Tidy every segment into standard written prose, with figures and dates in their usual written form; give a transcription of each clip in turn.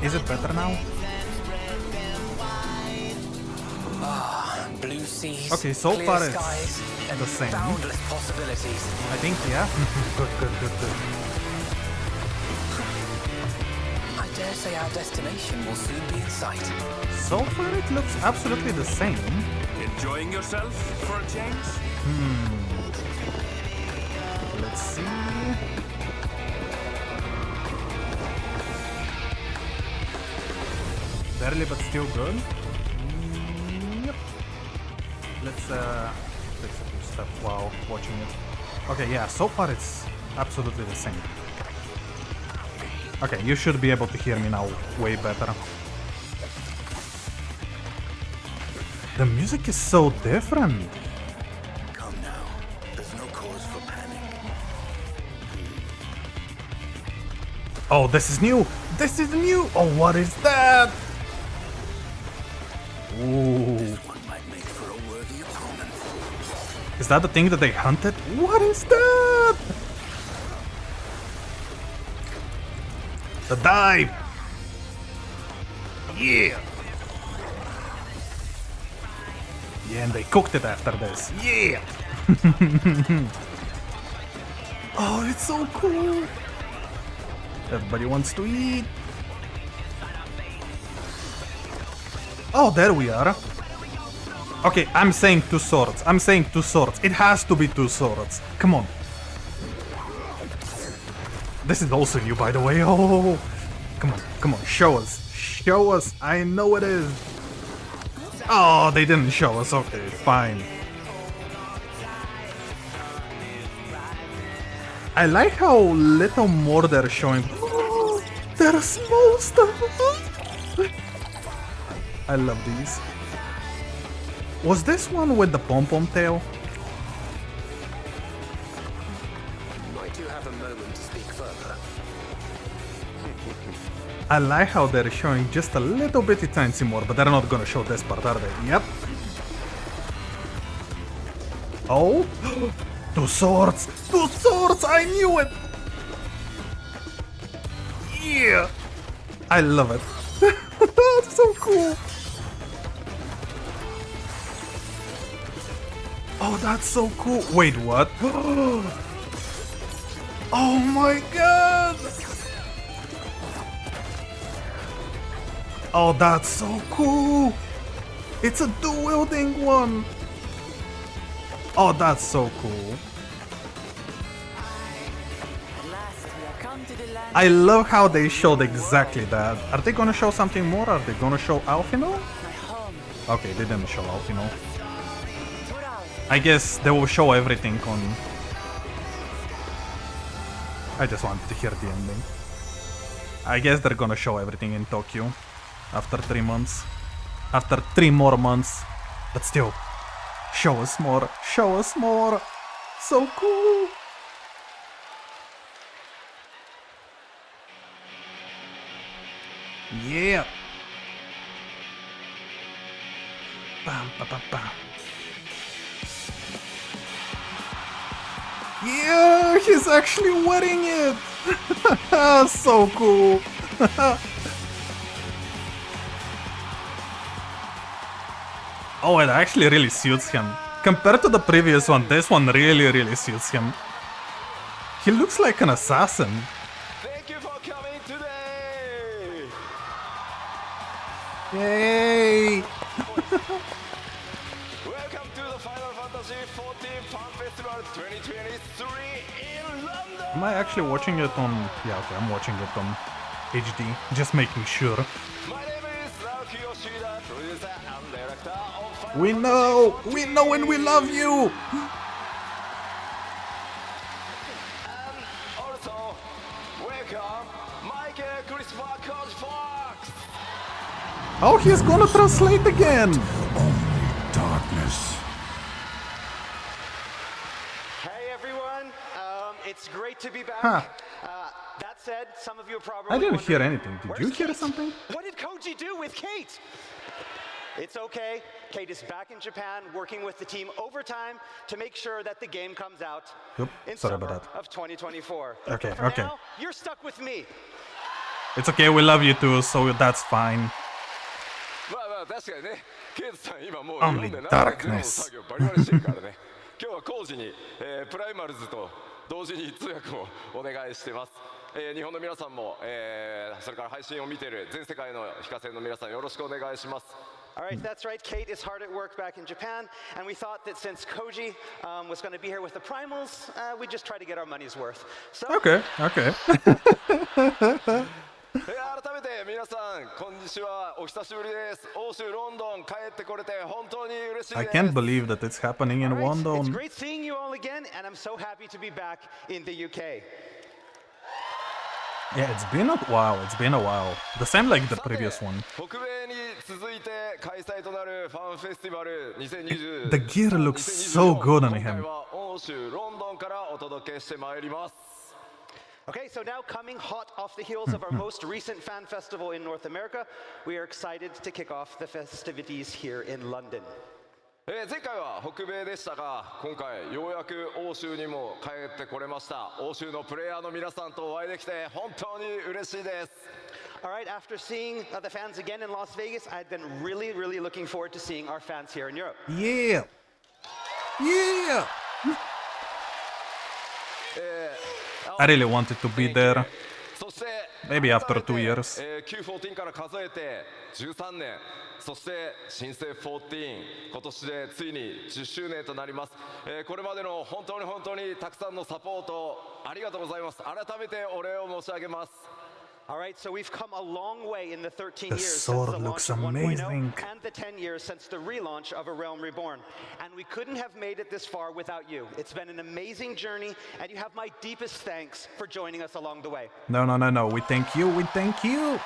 Is it better now? Blue seas, Okay, so clear far it's skies, and the same. boundless possibilities. I think, yeah. Good. I dare say our destination will soon be in sight. So far it looks absolutely the same. Enjoying yourself for a change? Let's see. Barely, but still good. Yep. Let's fix a few stuff while watching it. Okay, yeah, so far it's absolutely the same. Okay, you should be able to hear me now way better. The music is so different. Come now. There's no cause for panic. Oh, this is new! This is new! Oh, what is that? Ooh. One might make for a worthy opponent. Is that the thing that they hunted? What is that? The dive! Yeah! Yeah, and they cooked it after this. Yeah! Oh, it's so cool! Everybody wants to eat. Oh, there we are. Okay, I'm saying two swords. I'm saying two swords. It has to be two swords. Come on. This is also new, by the way. Oh, come on, show us. Show us. I know it is. Oh, they didn't show us. Okay, fine. I like how little more they're showing. Oh, they're small stuff. I love these. Was this one with the pom-pom tail? Might you have a moment to speak further? I like how they're showing just a little bitty tiny more, but they're not gonna show this part, are they? Yep. Oh, two swords! Two swords! I knew it! Yeah! I love it. That's so cool. Oh, that's so cool. Wait, what? Oh my god! Oh, that's so cool! It's a dual-wielding one! Oh, that's so cool. I love how they showed exactly that. Are they gonna show something more? Are they gonna show Alfino? Okay, they didn't show Alfino. I guess they will show everything on... I just wanted to hear the ending. I guess they're gonna show everything in Tokyo. After 3 months. After 3 more months. But still. Show us more. Show us more. So cool. Yeah. Bam, bam, bam, bam. Yeah, he's actually wearing it. So cool. Oh, it actually really suits him. Compared to the previous one, this one really suits him. He looks like an assassin. Thank you for coming today! Yay! Welcome to the Final Fantasy XIV Fan Festival 2023 in London! Am I actually watching it on... Yeah, okay, I'm watching it on HD. Just making sure. My name is Naoki Yoshida, producer and director of Final We know and we love you! And also, welcome Michael Christopher Coach Fox! Oh, he's gonna translate again! Darkness. Hey everyone, it's great to be back. Huh. That said, some of you are probably I didn't hear wondering, anything. Did "Where's you hear Kate? something? What did Koji do with Kate?" It's okay. Kate is back in Japan working with the team overtime to make sure that the game comes out Yep, in sorry summer about that. of 2024. Okay, For okay. now, you're stuck with me. It's okay, we love you too, so that's fine. まあまあ確かにね、ケイトさん今もう Only 日本で darkness の作業バリバリしてるからね。今日は工事に、プライマルズと同時に通訳をお願いしてます。日本の皆さんも、それから配信を見ている全世界の非課線の皆さんよろしくお願いします。All right, that's right. Kate is hard at work back in Japan, and we thought that since Koji was going to be here with the Primals, we'd just try to get our money's worth. So, Okay, okay. 改めて皆さんこんにちは、お久しぶりです。欧州ロンドン帰ってこれて本当に嬉しいです。 I can't believe that it's happening in all right, it's London. great seeing you all again, and I'm so happy to be back in the UK. Yeah, it's been a while. It's been a while. The same like the previous one. 北米に続いて開催となるファンフェスティバル2020。 The gear looks so good on 今回 him. は欧州ロンドンからお届けしてまいります。 Okay, so now coming hot off the heels of our most recent fan festival in North America, we are excited to kick off the festivities here in London. 前回は北米でしたが、今回ようやく欧州にも帰ってこれました。欧州のプレイヤーの皆さんとお会いできて本当に嬉しいです。 All right, after seeing the fans again in Las Vegas, I've been really looking forward to seeing our fans here in Europe. Yeah. Yeah. I really wanted to be there. そして Maybe after 2 years. Q14 から数えて13年、そして新生14、今年でついに10周年となります。これまでの本当にたくさんのサポートありがとうございます。改めてお礼を申し上げます。 All right, so we've come a long way in the 13 The years since sword the looks launch of 1.0 amazing. and the 10 years since the relaunch of A Realm Reborn. And we couldn't have made it this far without you. It's been an amazing journey, and you have my deepest thanks for joining us along the way. No. We thank you. We thank you.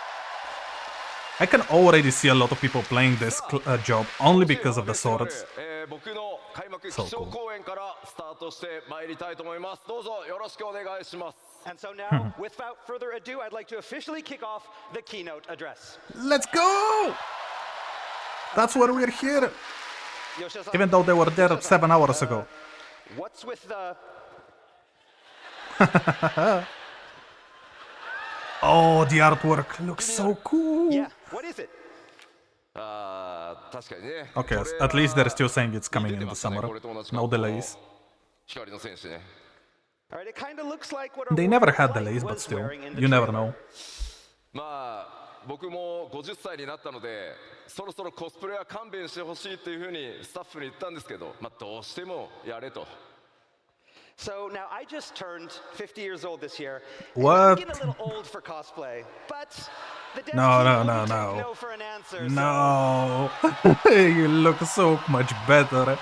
I can already see a lot of people playing this job only because of the swords. 僕の開幕基調公演からスタートしてまいりたいと思います。どうぞよろしくお願いします。 And so now, without further ado, I'd like to officially kick off the keynote address. Let's go! That's why we're here. Yoshida-san, Even though they were there 7 hours ago. what's with the... Oh, the artwork looks so cool. Yeah, what is it? 確かにね。 Okay, at least they're still saying it's coming in the summer. No delays. 光の戦士ね。 All right, it kind of looks like what They Aurora never had Light delays, but was still, wearing in the you never trailer. know. まあ僕も50歳になったので、そろそろコスプレは勘弁してほしいっていうふうにスタッフに言ったんですけど、まあどうしてもやれと。 So now I just turned 50 years old this year. What? I'm getting a little old for cosplay, but the dev No, team no, will no, take no. no for an answer. No. You look so much better.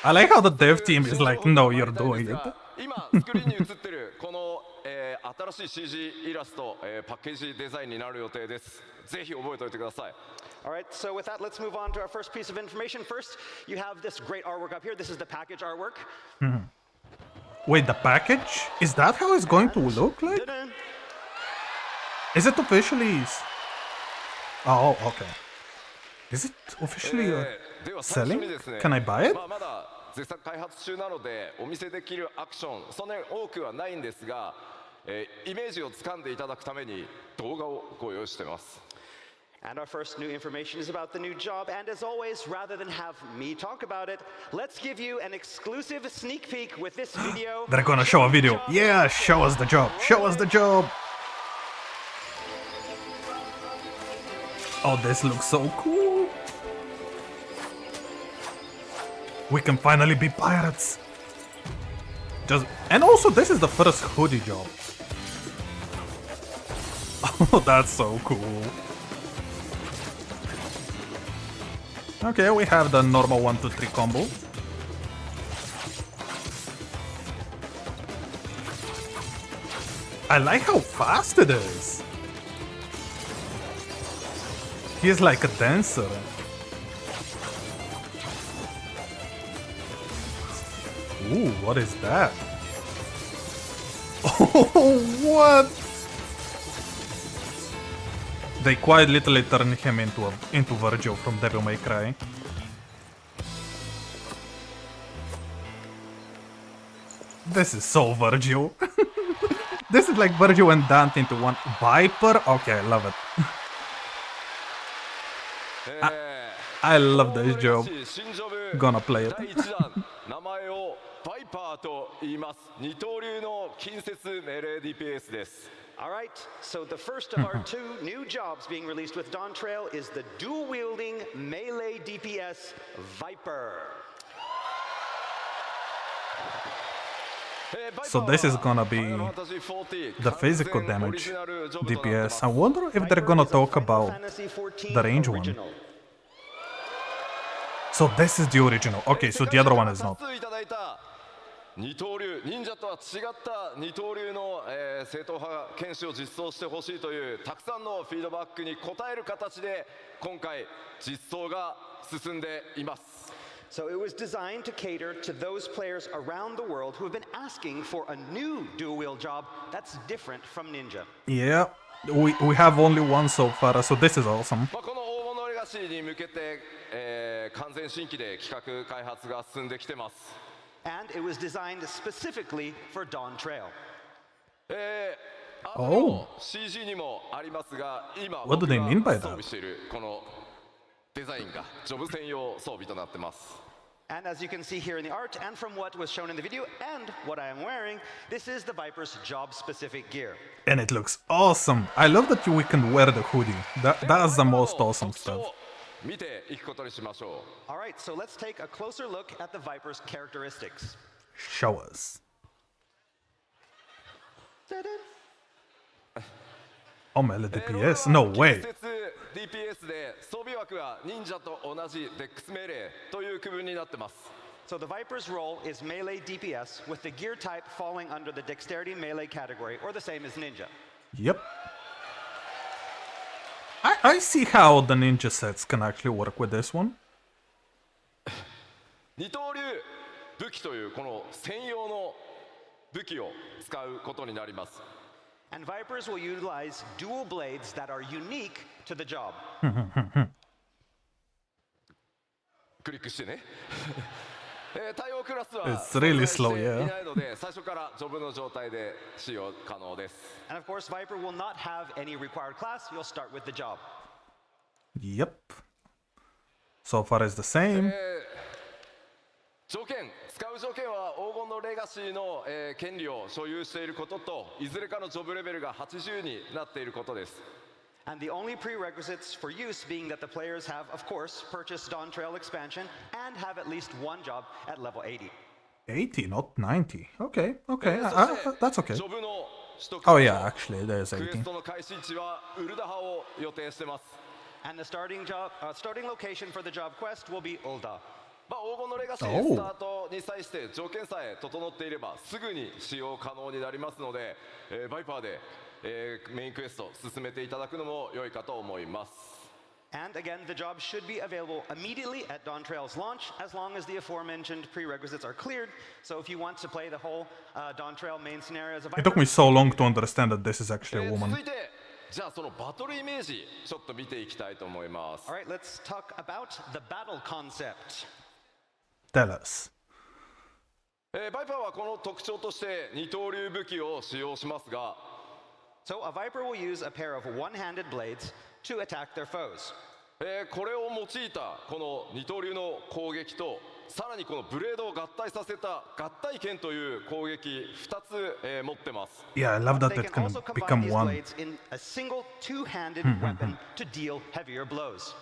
I like how the dev team is like, no, you're doing it. 今スクリーンに映ってるこの、新しい CG イラスト、パッケージデザインになる予定です。ぜひ覚えておいてください。 All right, so with that, let's move on to our first piece of information. First, you have this great artwork up here. This is the package artwork. Wait, the package? Is that how it's going to look like? Ta-da! Is it officially... Oh, okay. Is it officially では最初 selling? にですね、 Can I buy it? まだ絶賛開発中なのでお見せできるアクションそんなに多くはないんですが、イメージをつかんでいただくために動画をご用意してます。 And our first new information is about the new job. And as always, rather than have me talk about it, let's give you an exclusive sneak peek with this video. They're gonna show a video. Yeah, show us the job. Show us the job. Oh, this looks so cool. We can finally be pirates. And also, this is the first hoodie job. Oh, that's so cool. Okay, we have the normal 1, 2, 3 combo. I like how fast it is. He's like a dancer. Ooh, what is that? Oh, what? They quite literally turned him into Virgil from Devil May Cry. This is so Virgil. This is like Virgil and Dante into one. Viper? Okay, I love it. I love this job. Gonna play it. 第1弾名前をバイパーと言います。二刀流の近接命令 DPS です。 All right, so the first of our two new jobs being released with Dawn Trail is the dual-wielding melee DPS Viper. So this is gonna be the physical damage DPS. I wonder if they're gonna talk about the range one. So this is the original. Okay, so the other one is not. 二刀流忍者とは違った二刀流の、正統派剣士を実装してほしいというたくさんのフィードバックに応える形で今回実装が進んでいます。 So it was designed to cater to those players around the world who have been asking for a new dual-wield job that's different from Ninja. Yeah, we have only one so far, so this is awesome. この黄金のレガシーに向けて、完全新規で企画開発が進んできてます。 And it was designed specifically for Dawn Trail. CG にもありますが、今 What do they mean by that? 装備しているこのデザインがジョブ専用装備となってます。 And as you can see here in the art, and from what was shown in the video, and what I am wearing, this is the Viper's job-specific gear. And it looks awesome. I love that we can wear the hoodie. That's the most awesome stuff. 見ていくことにしましょう。 All right, so let's take a closer look at the Viper's characteristics. Show us. Oh, melee DPS? No way. 近接 DPS で装備枠は忍者と同じデックス命令という区分になってます。 So the Viper's role is melee DPS, with the gear type falling under the dexterity melee category, or the same as Ninja. Yep. I see how the ninja sets can actually work with this one. 二刀流武器というこの専用の武器を使うことになります。 And Vipers will utilize dual blades that are unique to the job. クリックしてね。対応クラスは It's really slow, yeah. いないので最初からジョブの状態で使用可能です。 And of course, Viper will not have any required class. You'll start with the job. Yep. So far it's the same. 条件使う条件は黄金のレガシーの、権利を所有していることといずれかのジョブレベルが80になっていることです。 And the only prerequisites for use being that the players have, of course, purchased Dawn Trail expansion and have at least one job at level 80. 80, not 90. Okay, okay. That's okay. ジョブの取得 Oh yeah, actually, there's クエス 80. トの開始地はウルダハを予定してます。 And the starting location for the job quest will be Ulda. まあ、黄金のレガシースタートに際して条件さえ整っていればすぐに使用可能になりますので、バイパーで、メインクエスト進めていただくのも良いかと思います。 And again, the job should be available immediately at Dawn Trail's launch, as long as the aforementioned prerequisites are cleared. So if you want to play the whole Dawn Trail main scenario as a It took Viper, me so long to understand that this is actually a 続 woman. いてじゃあそのバトルイメージちょっと見ていきたいと思います。 all right, let's talk about the battle concept. Tell us. バイパーはこの特徴として二刀流武器を使用しますが、 So a Viper will use a pair of one-handed blades to attack their foes. これを用いたこの二刀流の攻撃とさらにこのブレードを合体させた合体剣という攻撃2つ、持ってます。 Yeah, I love that They it can can also combine become these one. blades in a single two-handed weapon to deal heavier blows.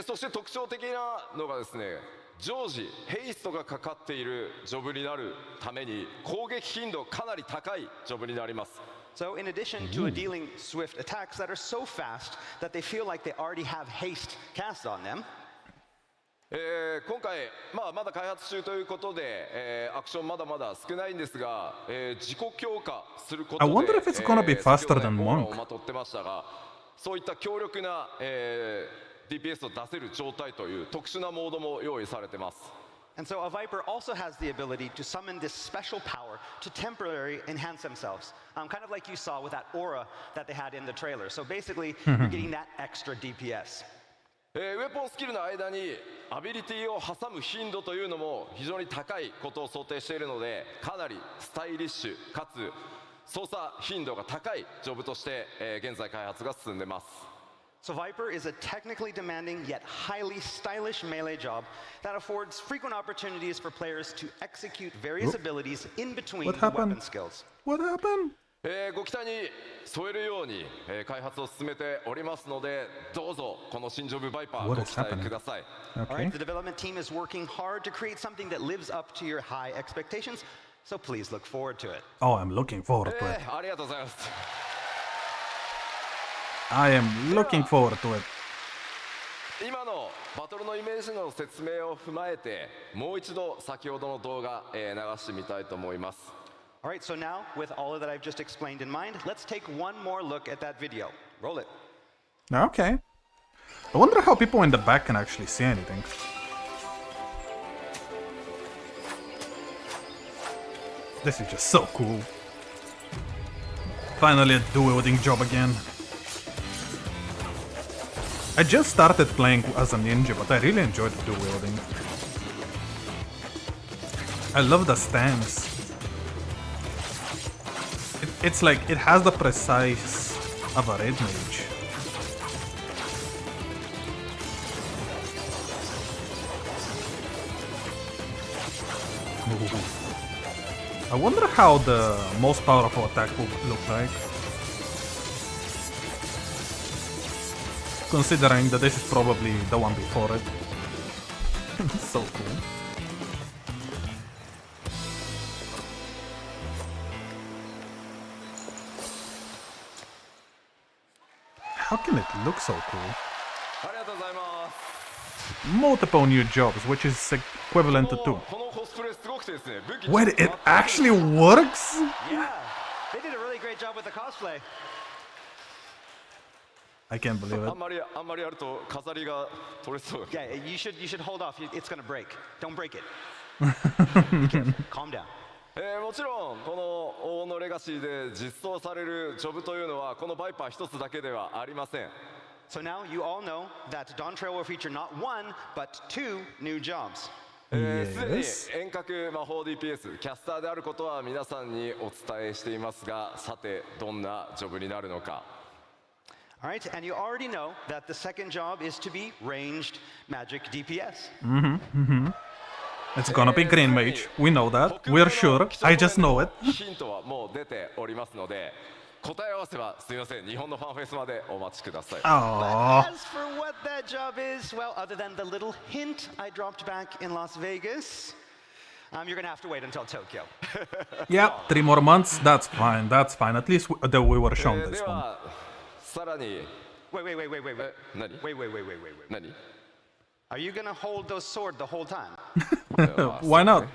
そして特徴的なのがですね、常時ヘイストがかかっているジョブになるために攻撃頻度かなり高いジョブになります。 So in addition to dealing swift attacks that are so fast that they feel like they already have haste cast on them, 今回、まだ開発中ということで、アクションまだまだ少ないんですが、自己強化することで I wonder if it's gonna be faster than 先ほどね Monk. オーラをまとってましたが、そういった強力な、DPS を出せる状態という特殊なモードも用意されてます。 and so a Viper also has the ability to summon this special power to temporarily enhance themselves, kind of like you saw with that aura that they had in the trailer. So basically, you're getting that extra DPS. ウェポンスキルの間にアビリティを挟む頻度というのも非常に高いことを想定しているので、かなりスタイリッシュかつ操作頻度が高いジョブとして、現在開発が進んでます。So Viper is a technically demanding yet highly stylish melee job that affords frequent opportunities for players to execute various abilities in between What the happened? weapon skills. What happened? ご期待に添えるように、開発を進めておりますので、どうぞこの新ジョブバイパーご What is 期待 happening? ください。All Okay. right, the development team is working hard to create something that lives up to your high expectations, so please look forward to it. Oh, I'm looking forward to it. ありがとうございます。I am looking forward to it. 今のバトルのイメージの説明を踏まえて、もう一度先ほどの動画、流してみたいと思います。All right, so now, with all of that I've just explained in mind, let's take one more look at that video. Roll it. Okay. I wonder how people in the back can actually see anything. This is just so cool. Finally a dual-wielding job again. I just started playing as a ninja, but I really enjoyed the dual-wielding. I love the stance. It's like, it has the precise of a red mage. Ooh. I wonder how the most powerful attack will look like. Considering that this is probably the one before it. So cool. How can it look so cool? ありがとうございます。 Multiple new jobs, which is equivalent to 2. このコスプレすごくてですね、武器 Wait, it actually works? Yeah, they did a really great job with the cosplay. I can't believe あ it. んまりやると飾りが取れそう。 Yeah, you should hold off. It's gonna break. Don't break it. Be careful. Calm down. もちろんこの王のレガシーで実装されるジョブというのはこのバイパー一つだけではありません。 So now you all know that Dawn Trail will feature not one, but 2 new jobs. すでに Yes. 遠隔魔法 DPS キャスターであることは皆さんにお伝えしていますが、さてどんなジョブになるのか。 All right, and you already know that the second job is to be ranged magic DPS. It's gonna be Green Mage. We know that. We're sure. I just know it. ヒントはもう出ておりますので、答え合わせはすみません、日本のファンフェスまでお待ちください。 Aww. As for what that job is, well, other than the little hint I dropped back in Las Vegas, you're gonna have to wait until Tokyo. Yeah, 3 more months. That's fine. That's fine. At least that we were shown で this one. はさらに Wait. 何 Wait. 何 Are you gonna hold those sword the whole time? Why not?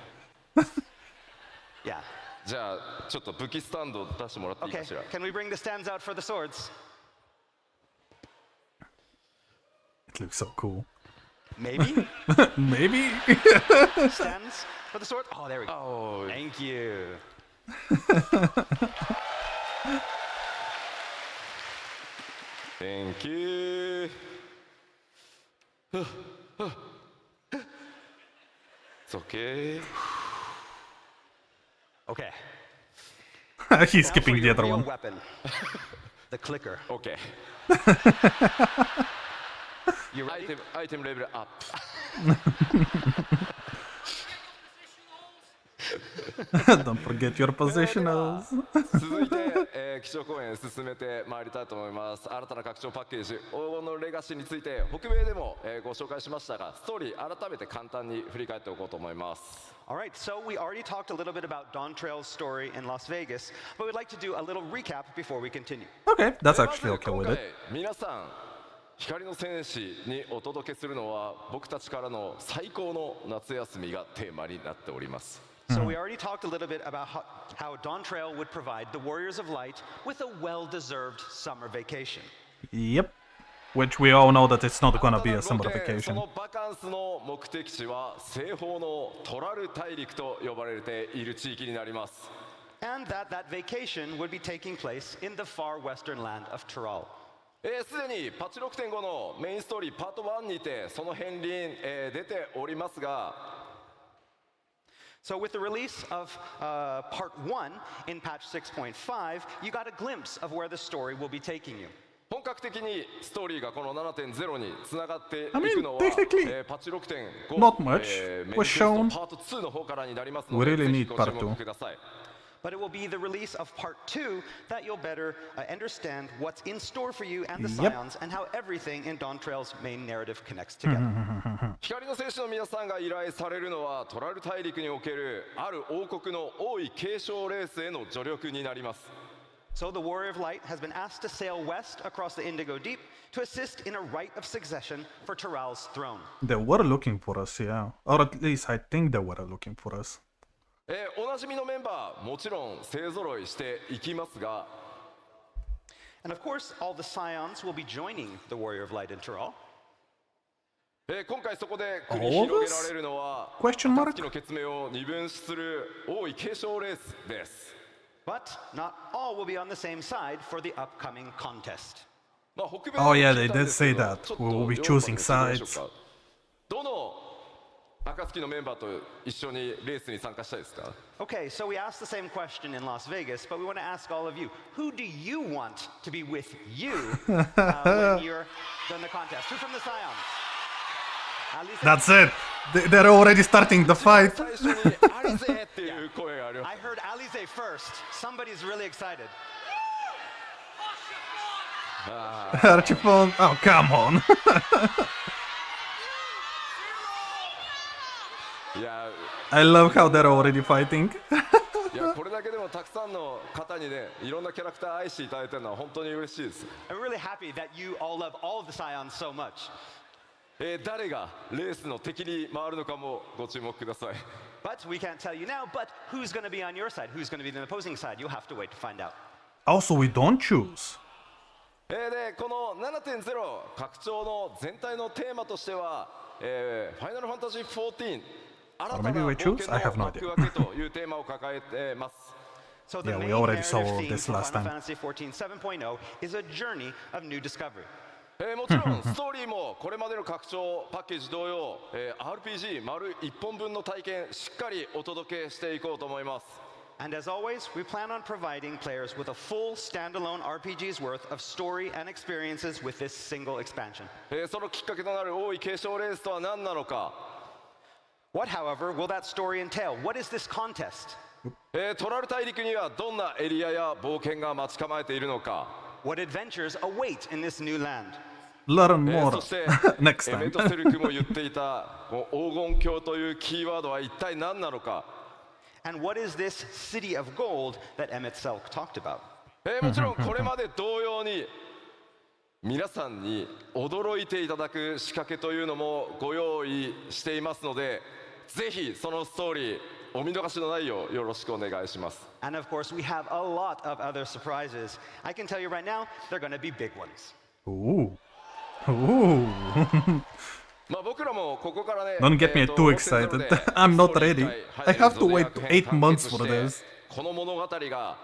Yeah. じゃあちょっと武器スタンド出してもらっていい Okay. かしら。 Can we bring the stands out for the swords? It looks so cool. Maybe? Maybe? Stands for the sword? Oh, there we go. おー Thank you. Thank you. It's okay. Okay. He's Now skipping for the your other real one. weapon, the clicker. Okay. You ready? Item level up. Don't forget your positionals. 続いて、基調講演進めてまいりたいと思います。新たな拡張パッケージ黄金のレガシーについて北米でも、ご紹介しましたが、ストーリー改めて簡単に振り返っておこうと思います。 All right, so we already talked a little bit about Dawn Trail's story in Las Vegas, but we'd like to do a little recap before we continue. Okay, that's まず actually okay 今 with 回 it. 皆さん光の戦士にお届けするのは僕たちからの最高の夏休みがテーマになっております。 So we already talked a little bit about how Dawn Trail would provide the Warriors of Light with a well-deserved summer vacation. Yep. Which we all know that it's not gonna be a そ summer vacation. のバカンスの目的地は西方のトラル大陸と呼ばれている地域になります。 And that vacation would be taking place in the far western land of Tyrol. すでにパッチ 6.5 のメインストーリーパート1にてその片鱗、出ておりますが、So with the release of part 1 in patch 6.5, you got a glimpse of where the story will be taking you. 本格的にストーリーがこの 7.0 につながってい I mean, くのは、 technically, パッチ 6.5 not much メイン was テキスト shown. パート2の方からになりますの We で、 really ぜひ need ご part 注目 2. ください。 But it will be the release of part 2 that you'll better understand what's in store for you and the Yep. Scions and how everything in Dawn Trail's main narrative connects together. 光の戦士の皆さんが依頼されるのはトラル大陸におけるある王国の王位継承レースへの助力になります。 So the Warrior of Light has been asked to sail west across the Indigo Deep to assist in a rite of succession for Tural's throne. They were looking for us, yeah. Or at least I think they were looking for us. おなじみのメンバーもちろん勢ぞろいしていきますが、 And of course, all the Scions will be joining the Warrior of Light in Tural. 今回そこで繰り広げられるのは Question mark? 暁の決命を二分する王位継承レースです。 But not all will be on the same side for the upcoming contest. まあ北米 Oh, yeah, の they 聞いたん did ですけど say that. ちょっと We will be ヨーロッパで choosing 聞いてみましょう sides. か。どの暁のメンバーと一緒にレースに参加したいですか？ Okay, so we asked the same question in Las Vegas, but we want to ask all of you, who do you want to be with you when you're done the contest? Who from the Scions? Alize? That's it. They're already starting the fight. 最初にアリゼっていう声があります。 I heard Alize first. Somebody's really excited. Archibald. Oh, come on. いや I love how they're already fighting. いやこれだけでもたくさんの方にねいろんなキャラクター愛していただいてるのは本当に嬉しいです。 I'm really happy that you all love all of the Scions so much. 誰がレースの敵に回るのかもご注目ください。 But we can't tell you now, but who's going to be on your side? Who's going to be the opposing side? You'll have to wait to find out. Also, we don't choose. でこの 7.0 拡張の全体のテーマとしては、ファイナルファンタジー14新たな maybe we 冒 choose? I 険 have no の idea. 幕開けというテーマを抱えてます。 So the Yeah, we main already saw narrative theme this for last Final time. Fantasy XIV 7.0 is a journey of new discovery. もちろんストーリーもこれまでの拡張パッケージ同様、RPG 丸1本分の体験しっかりお届けしていこうと思います。 And as always, we plan on providing players with a full standalone RPG's worth of story and experiences with this single expansion. そのきっかけとなる王位継承レースとは何なのか。 What, however, will that story entail? What is this contest? トラル大陸にはどんなエリアや冒険が待ち構えているのか。 What adventures await in this new land? Learn more そして next メ time. トセルクも言っていたこの黄金鏡というキーワードは一体何なのか。 And what is this city of gold that Emmett Selk talked about? もちろんこれまで同様に皆さんに驚いていただく仕掛けというのもご用意していますので、ぜひそのストーリーお見逃しのないようよろしくお願いします。 And of course, we have a lot of other surprises. I can tell you right now, they're going to be big ones. Ooh. Ooh. まあ僕らもここからね、 Don't get me too excited. I'm not ready. I have to wait 8 months for this. この物語が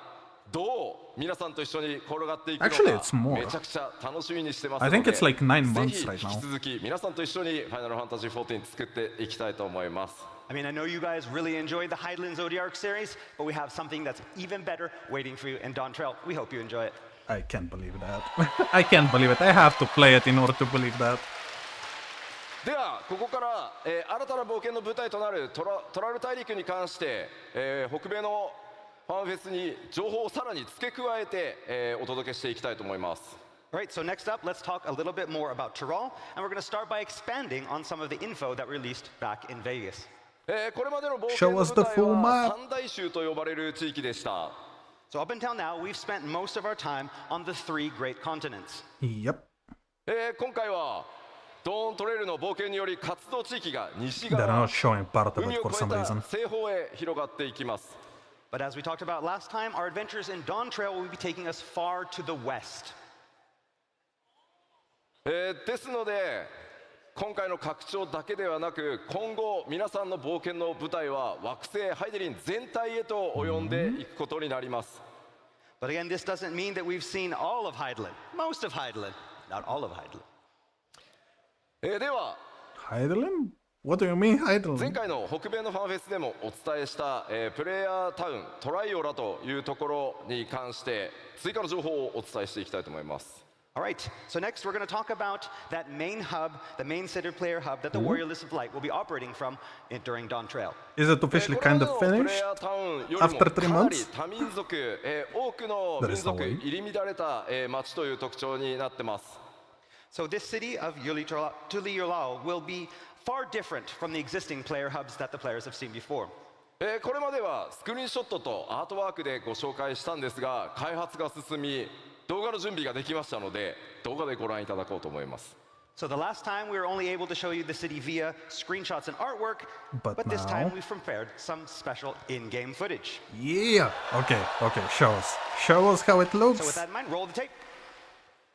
どう皆さんと一緒に転がっていくのか Actually, it's more. めちゃくちゃ楽しみにしてますの I で think it's like 9 months ぜひ right now. 引き続き皆さんと一緒にファイナルファンタジー14作っていきたいと思います。 I mean, I know you guys really enjoyed the Hydaelyn Zodiac series, but we have something that's even better waiting for you in Dawn Trail. We hope you enjoy it. I can't believe that. I can't believe it. I have to play it in order to believe that. ではここから、新たな冒険の舞台となるトラル大陸に関して、北米のファンフェスに情報をさらに付け加えて、お届けしていきたいと思います。 All right, so next up, let's talk a little bit more about Tural, and we're going to start by expanding on some of the info that released back in Vegas. これまでの冒険の Show us 舞 the 台 full は map. 三大州と呼ばれる地域でした。 So up until now, we've spent most of our time on the three great continents. Yep. 今回はドーントレイルの冒険により活動地域が西 They're 側 not showing part of 海 it を for 越え some た reason. 西方へ広がっていきます。 But as we talked about last time, our adventures in Dawn Trail will be taking us far to the west. ですので今回の拡張だけではなく今後皆さんの冒険の舞台は惑星ハイデリン全体へと及んでいくことになります。 But again, this doesn't mean that we've seen all of Hydaelyn, most of Hydaelyn. not all of Heidel. では Heidelin? What do you mean 前 Heidelin? 回の北米のファンフェスでもお伝えした、プレイヤータウントライオラというところに関して追加の情報をお伝えしていきたいと思います。 All right, so next we're going to talk about that main hub, the main center player hub that the Warrior List of Light will be operating from during Dawn Trail. Is it officially これま kind で of のプレイ finished? ヤータウンよりも after か 3なり months? 多民族、多くの There 民 is no 族 way. 入り乱れた、街という特徴になってます。 So this city of Tuliyolao will be far different from the existing player hubs that the players have seen before. これまではスクリーンショットとアートワークでご紹介したんですが、開発が進み動画の準備ができましたので動画でご覧いただこうと思います。 So the last time we were only able to show you the city via screenshots and artwork, But this now- time we've prepared some special in-game footage. Yeah. Okay, show us. Show us how it looks. So with that in mind, roll the tape.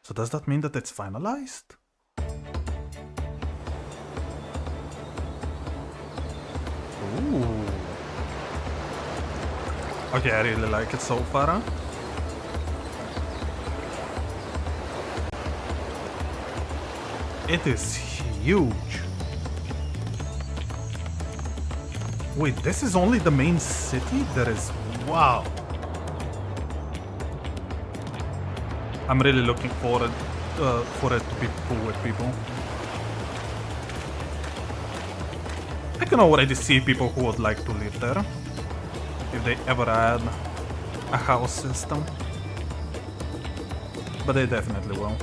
So does that mean that it's finalized? Ooh. Okay, I really like it so far. It is huge. Wait, this is only the main city? That is... wow. I'm really looking forward for it to be full with people. I can already see people who would like to live there. If they ever add a house system. But they definitely will.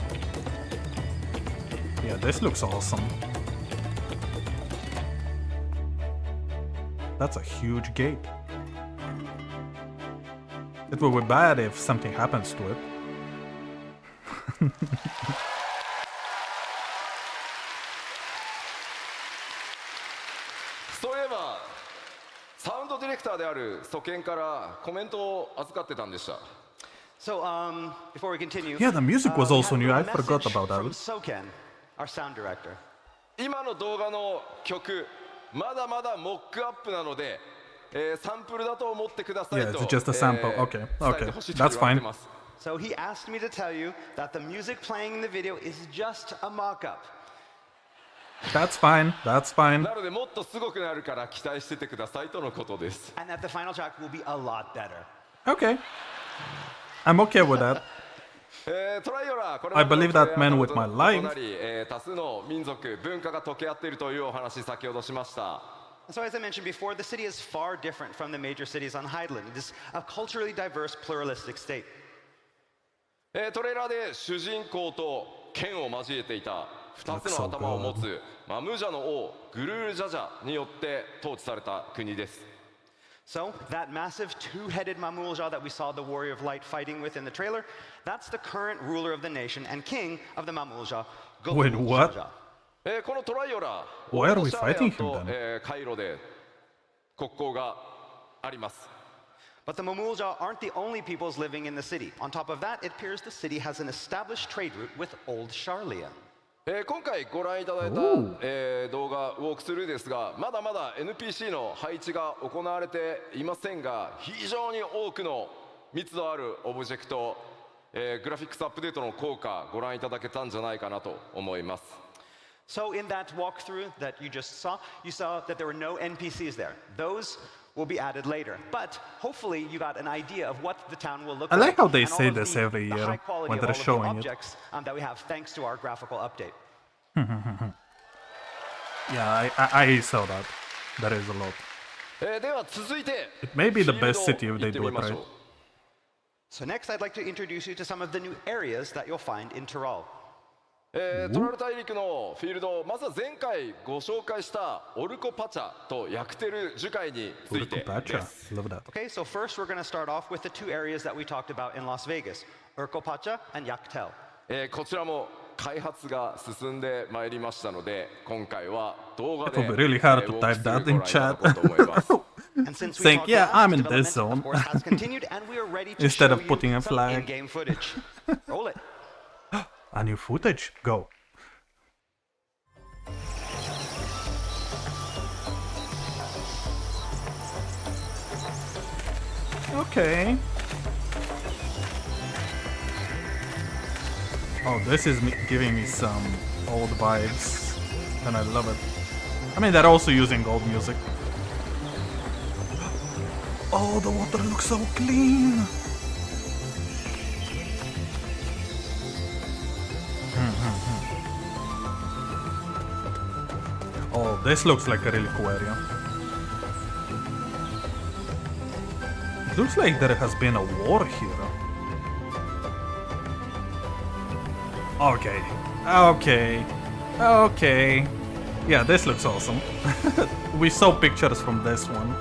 Yeah, this looks awesome. That's a huge gate. It will be bad if something happens to it. そういえばサウンドディレクターであるソケンからコメントを預かってたんでした。 So before we continue, Yeah, the music was we also have new. a I forgot message about that. from Soken, our sound director. 今の動画の曲まだまだモックアップなので、サンプルだと思ってください Yeah, と、 it's just a sample. Okay, 伝えて okay. ほしいと That's 言われ fine. てます。 So he asked me to tell you that the music playing in the video is just a mock-up. That's fine. That's fine. なのでもっとすごくなるから期待しててくださいとのことです。 And that the final track will be a lot better. Okay. I'm okay with that. トライオラこれ I までの believe that プレイヤー man と with my 異 life. なり、多数の民族文化が溶け合っているというお話先ほどしました。 So as I mentioned before, the city is far different from the major cities on Heidland. It is a culturally diverse, pluralistic state. トレーラーで主人公と剣を交えていた2つの頭を持つマムージャの王グルールジャジャによって統治された国です。 So that massive two-headed Mamulja that we saw the Warrior of Light fighting with in the trailer, that's the current ruler of the nation and king of the Mamulja. Wait, what? このトライオラ Why are we シャーレア fighting と him then? カイロで国交があります。 But the Mamulja aren't the only peoples living in the city. On top of that, it appears the city has an established trade route with Old Sharlayan. 今回ご覧いただいた、動画ウォークスルーですがまだまだ NPC の配置が行われていませんが非常に多くの密度あるオブジェクト、グラフィックスアップデートの効果ご覧いただけたんじゃないかなと思います。 So in that walkthrough that you just saw, you saw that there were no NPCs there. Those will be added later. But hopefully you got an idea of what the town will look I like. like how they and all say of this the every year high quality when of they're all of the showing it. objects that we have thanks to our graphical update. Yeah, I saw that. That is a lot. では続いて It may be the フィール best ド city if 行 they って do み it ましょ right. う。 So next I'd like to introduce you to some of the new areas that you'll find in Tyrol. トラル大陸のフィールドまずは前回ご紹介したオルコパチャとヤクテル樹海について Urkopacha. です。 Love that. Okay, so first we're going to start off with the two areas that we talked about in Las Vegas, Urkopacha and Yaktel. こちらも開発が進んでまいりましたので今回は動画 It で will be really hard to ウォーク type スルー that ご in 覧いただ chat こうと思います。 And since we Saying, talked yeah, last, I'm in development, this zone. of course, has continued, and we are ready to Instead show of putting you a some flag. in-game footage. Roll it. A new footage. Go. Okay. Oh, this is giving me some old vibes, and I love it. I mean, they're also using old music. Oh, the water looks so clean! Oh, this looks like a really cool area. It looks like there has been a war here. Okay. Okay. Yeah, this looks awesome. We saw pictures from this one.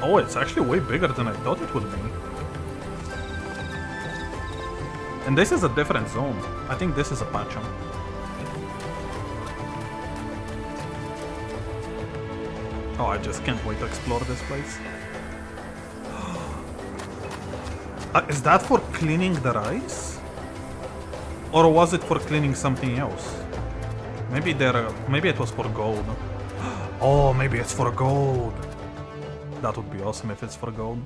Oh, it's actually way bigger than I thought it would be. And this is a different zone. I think this is a Pacham. Oh, I just can't wait to explore this place. Is that for cleaning the rice? Or was it for cleaning something else? Maybe it was for gold. Oh, maybe it's for gold. That would be awesome if it's for gold.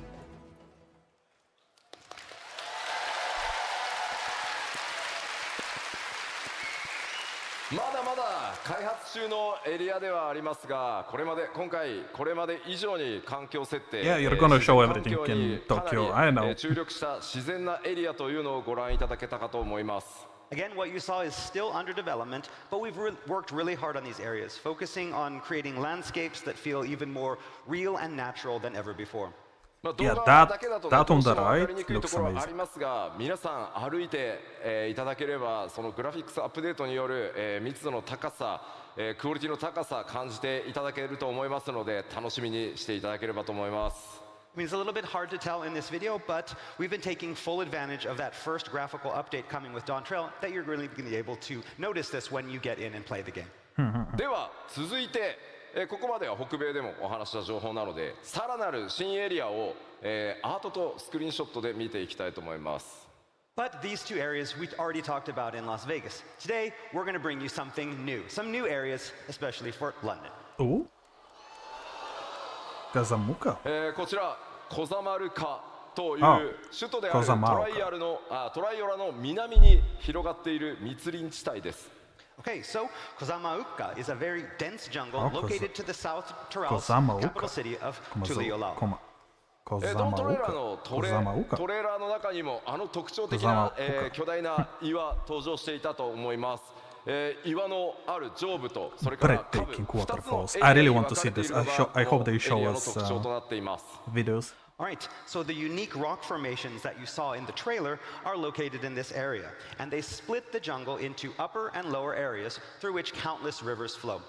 まだまだ開発中のエリアではありますが、今回これまで以上に環境設定、 Yeah, you're gonna show everything 環境に in かなり Tokyo. I know. 注力した自然なエリアというのをご覧いただけたかと思います。Again, what you saw is still under development, but we've worked really hard on these areas, focusing on creating landscapes that feel even more real and natural than ever before. まあ、 Yeah, 動 that- 画だけだと、 that ど on うして the も分 right かりにくいところ looks はありますが、皆さん歩いて、いただければそのグラフィックスアップデートによる、密度の高さ、クオリティの高さ感じていただけると思いますので、楽しみにしていただければと思います。 I mean, it's a little bit hard to tell in this video, but we've been taking full advantage of that first graphical update coming with Dawn Trail that you're really going to be able to notice this when you get in and play the game. では続いて、ここまでは北米でもお話した情報なので、さらなる新エリアを、アートとスクリーンショットで見ていきたいと思います。 But these two areas we already talked about in Las Vegas. Today, we're going to bring you something new, some new areas, especially for London. Ooh. Kazamuka. こちらコザマルカというあ首都であるコザマルカトライオラの南に広がっている密林地帯です。 Okay, so Kozamauka is a very dense jungle Oh, located to the south Tyrol's Kozamauka. capital city of Tuliolao. ドントレーラーのトレー Kozamauka. ラーの中にもあの特徴的コザマなウカ、巨大な岩登場していたと思います。岩のある上部とそれから下部 Breathtaking 2つの waterfalls. エリア I really に want 分 to か see れてい this. るのが I hope they こ show のエリアの us 特徴となっています。 videos. All right, so the unique rock formations that you saw in the trailer are located in this area, and they split the jungle into upper and lower areas through which countless rivers flow.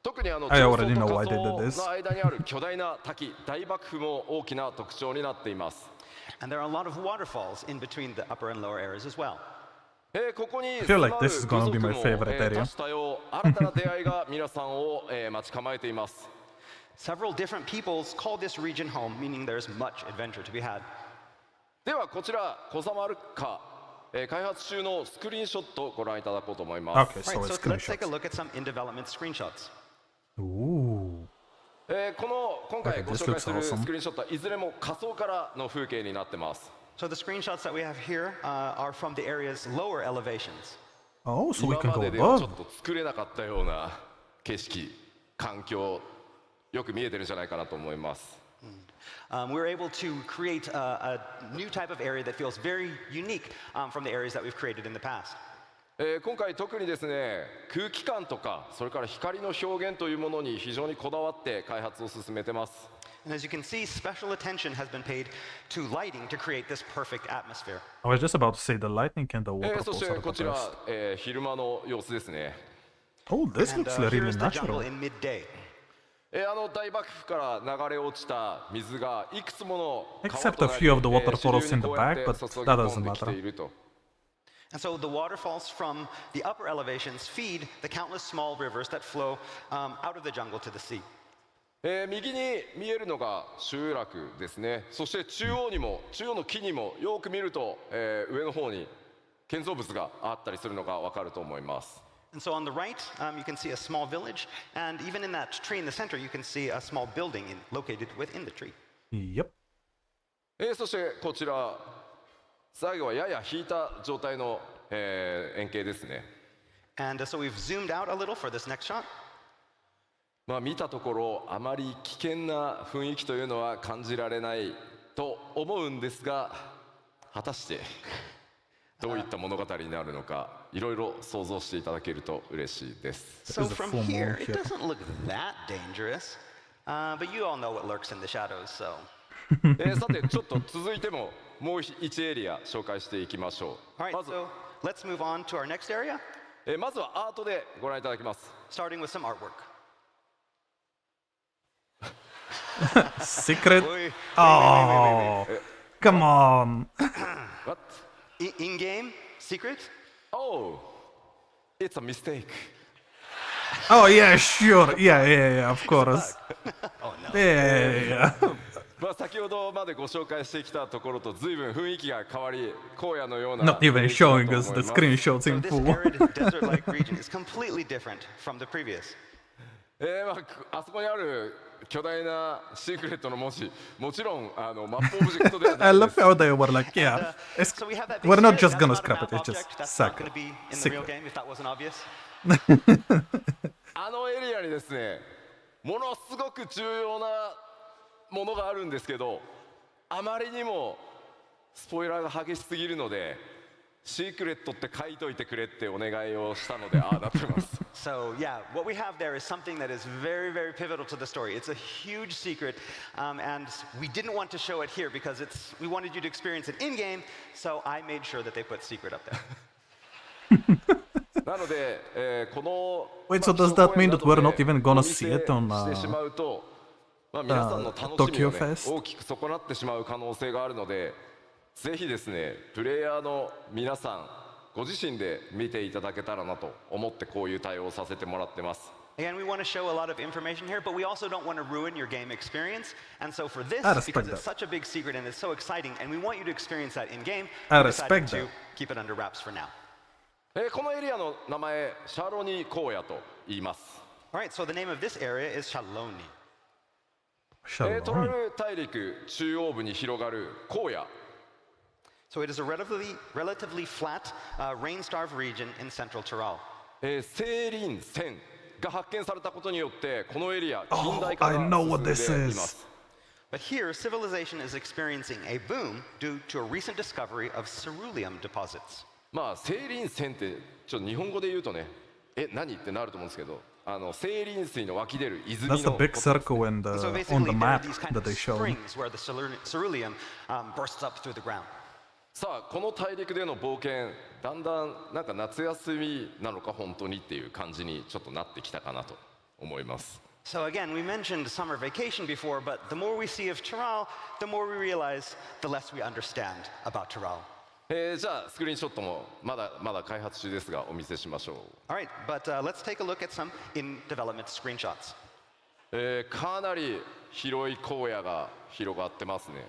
特にI 上 already 層 know と why 下 they did this. 層の間にある巨大な滝、大瀑布も大きな特徴になっています。 And there are a lot of waterfalls in between the upper and lower areas as well. ここに feel 住 like まう this is gonna be my 部族も favorite area. 多種多様新たな出会いが皆さんを待ち構えています。 Several different peoples call this region home, meaning there's much adventure to be had. ではこちらコザマルカ、開発中のスクリーンショットをご覧いただこうと思います。 Okay, All so right, it's so let's take a screenshots. look at some in-development screenshots. Ooh. 今回 Okay, ご this 紹介 looks する awesome. スクリーンショットはいずれも仮想からの風景になってます。 So the screenshots that we have here are from the area's lower elevations. Oh, so we 今 can ま go でではちょ above. っと作れなかったような景色、環境、よく見えてるんじゃないかなと思います。 We're able to create a new type of area that feels very unique from the areas that we've created in the past. 今回特にですね、空気感とかそれから光の表現というものに非常にこだわって開発を進めてます。 And as you can see, special attention has been paid to lighting to create this perfect atmosphere. I was just about to say the lightning and the そ waterfalls して are こ the ちら、 best. 昼間の様子ですね。 Oh, this And looks here really is the jungle natural. in midday. 大瀑布から流れ落ちた水がいくつもの川 Except と a なり few of the waterfalls 支流 in に the こうやっ back, て but 注ぎ that 込 doesn't んできて matter. いると。 And so the waterfalls from the upper elevations feed the countless small rivers that flow out of the jungle to the sea. 右に見えるのが集落ですね。そして中央の木にもよく見ると、上の方に建造物があったりするのがわかると思います。 And so on the right, you can see a small village, and even in that tree in the center, you can see a small building located within the tree. Yep. そしてこちら最後はやや引いた状態の、円形ですね。And so we've zoomed out a little for this next shot. まあ見たところあまり危険な雰囲気というのは感じられないと思うんですが、果たしてどういった物語になるのかいろいろ想像していただけると嬉しいです。So There's a from full moon here, it here. doesn't look that dangerous. But you all know what lurks in the shadows, so. さてちょっと続いてももう1エリア紹介していきましょう。 All right, まず so let's move on to our next area, まずはアートでご覧いただきます。 starting with some artwork. Secret? Wait, Oh, come on. What? In-game? Secret? Oh, it's a mistake. Oh yeah, sure. Yeah, of course. Oh no. Yeah. まあ先ほどまでご紹介してきたところと随分雰囲気が変わり、荒野のような Not even 雰囲気だと思い showing ま us す。 the screenshots So in this full. arid desert-like region is completely different from the previous. まあ、あそこにある巨大なシークレットの文字、もちろんマップオブジェクトではな I いで love す。 how they were like, yeah, it's, So we have that big we're not sphere, just that's gonna not a scrap map it, it's just object, that's not sack going to it. be in the Secret. real game if that wasn't obvious. あのエリアにですね、ものすごく重要なものがあるんですけど、あまりにもスポイラーが激しすぎるので、シークレットって書いといてくれってお願いをしたので、ああなってます。So yeah, what we have there is something that is very, very pivotal to the story. It's a huge secret, and we didn't want to show it here because we wanted you to experience it in-game, so I made sure that they put secret up there. なので、この Wait, so does that mean that we're not even gonna お see 見 it on せしてしまうと、まあ、皆さんの楽しみを、ね、 Tokyo Fest? 大きく損なってしまう可能性があるので、ぜひですね、プレイヤーの皆さんご自身で見ていただけたらなと思ってこういう対応をさせてもらってます。 Again, we want to show a lot of information here, but we also don't want to ruin your game experience. And so for this, I respect because it's that. such a big secret and it's so exciting, and we want you to experience that in-game, I we decided respect to that. keep it under wraps for now. このエリアの名前、シャロニー荒野と言います。 All right, so the name of this area is Shaloni. トラ Shalom. ル大陸中央部に広がる荒野。 So it is a relatively flat, rain-starved region in central Tyrol. セイリン線が発見されたことによってこのエリア近代化 I が know 進ん what でい this ま is. す。 But here, civilization is experiencing a boom due to a recent discovery of ceruleum deposits. まあセイリン線ってちょっと日本語で言うとね、何ってなると思うんですけど、セイリン水の湧き出る泉の That's こ the と big ですね。 circle in the, So on basically, the there are map these kind that of they showed. springs where the ceruleum bursts up through the ground. さあこの大陸での冒険、だんだんなんか夏休みなのか本当にっていう感じにちょっとなってきたかなと思います。 So again, we mentioned summer vacation before, but the more we see of Tyrol, the more we realize, the less we understand about Tyrol. じゃあスクリーンショットもまだ開発中ですがお見せしましょ All right, but let's take a look at some in development screenshots. う。かなり広い荒野が広がってますね。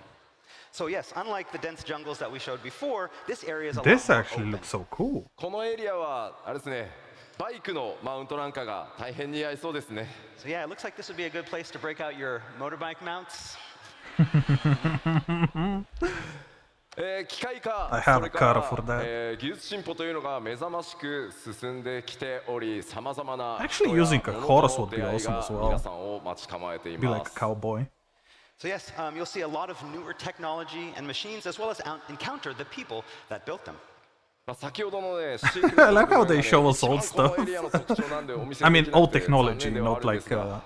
So yes, unlike the dense jungles that we showed before, this area is a lot This more actually open. looks so cool. このエリアはあれですね、バイクのマウントなんかが大変似合いそうですね。 So yeah, it looks like this would be a good place to break out your motorbike mounts. 機械化、 I have それ a か car ら for that.、技術進歩というのが目覚ましく進んできており、さまざまな Actually 人や using a 物 horse と would の be 出会い awesome が as well. 皆さんを待ち構えてい Be ま like a す。 cowboy. So yes, you'll see a lot of newer technology and machines, as well as encounter the people that built them. まあ先ほどのね、シークレット I like how の部分 they がね show us old 一番この stuff. エリアの特徴なんでお見せ I で mean, きな old くて残念 technology, ではあ not るんです like が。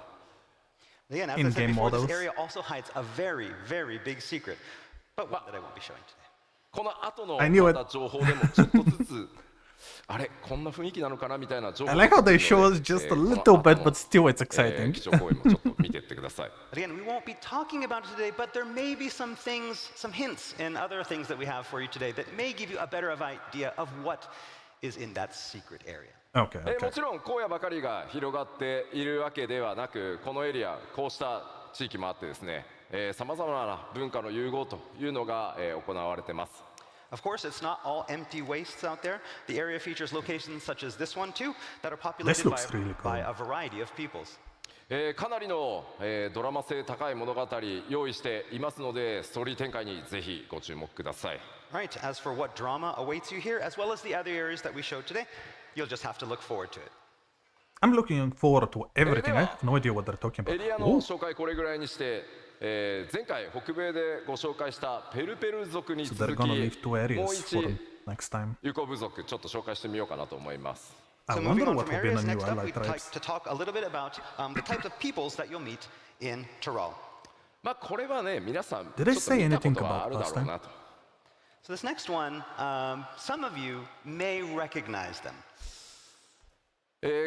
Again, as I said in-game before, models. this area also hides a very, very big secret, but one that I won't be showing today. この後の I knew ま it. た情報でもちょっとずつあれこんな雰囲気なのかなみたいな情報 I like how they show us just a little bit, but still it's 貴 exciting. 重公演もちょっと見てってください。 But again, we won't be talking about it today, but there may be some things, some hints in other things that we have for you today that may give you a better idea of what is in that secret area. Okay, も okay. ちろん荒野ばかりが広がっているわけではなく、このエリアこうした地域もあってですね、さまざまな文化の融合というのが、行われてます。 Of course, it's not all empty wastes out there. The area features locations such as this one too that are populated looks really cool. by a variety of peoples. かなりの、ドラマ性高い物語用意していますので、ストーリー展開にぜひご注目ください。Right, as for what drama awaits you here, as well as the other areas that we showed today, you'll just have to look forward to it. I'm looking forward to everything. I have no idea what they're talking エリア about. の Ooh, 紹介これぐらいにして、前回北米でご紹介したペルペル族に so 続 they're き gonna leave 2もう areas for 一 next time. ユコ部族ちょっと紹介してみようかなと思います。 I So moving wonder on what from will be in areas, the new next up ally we'd like tribes. to talk a little bit about the types of peoples that you'll meet in Tyrol. まあこれはね皆さん Did ちょ I っと say 見たこ anything とはあ about るだ last ろう time? なと。 So this next one, some of you may recognize them.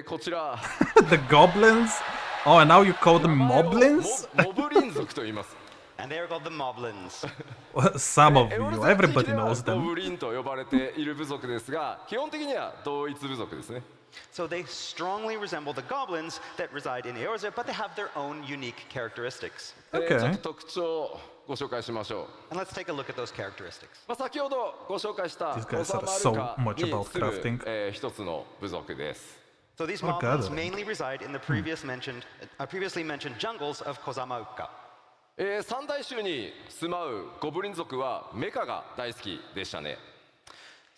こちら The goblins? Oh, and now you call them 名前を moblins? モブリン族と言います。 And they are called the Moblins. Some of エオル you, ゼン地域 everybody では knows ゴ them. ブリンと呼ばれている部族ですが、基本的には同一部族ですね。 So they strongly resemble the goblins that reside in Eorze, but they have their own unique characteristics. ちょっ Okay. と特徴をご紹介しましょう。 And let's take a look at those characteristics. まあ、先ほどご紹介した These コ guys ザ are マ so ルカ much に about する、 crafting. 一つの部族です。 So these Oh, Moblins gathering. mainly reside in the previously mentioned jungles of Kozamauka. 三大州に住まうゴブリン族はメカが大好きでしたね。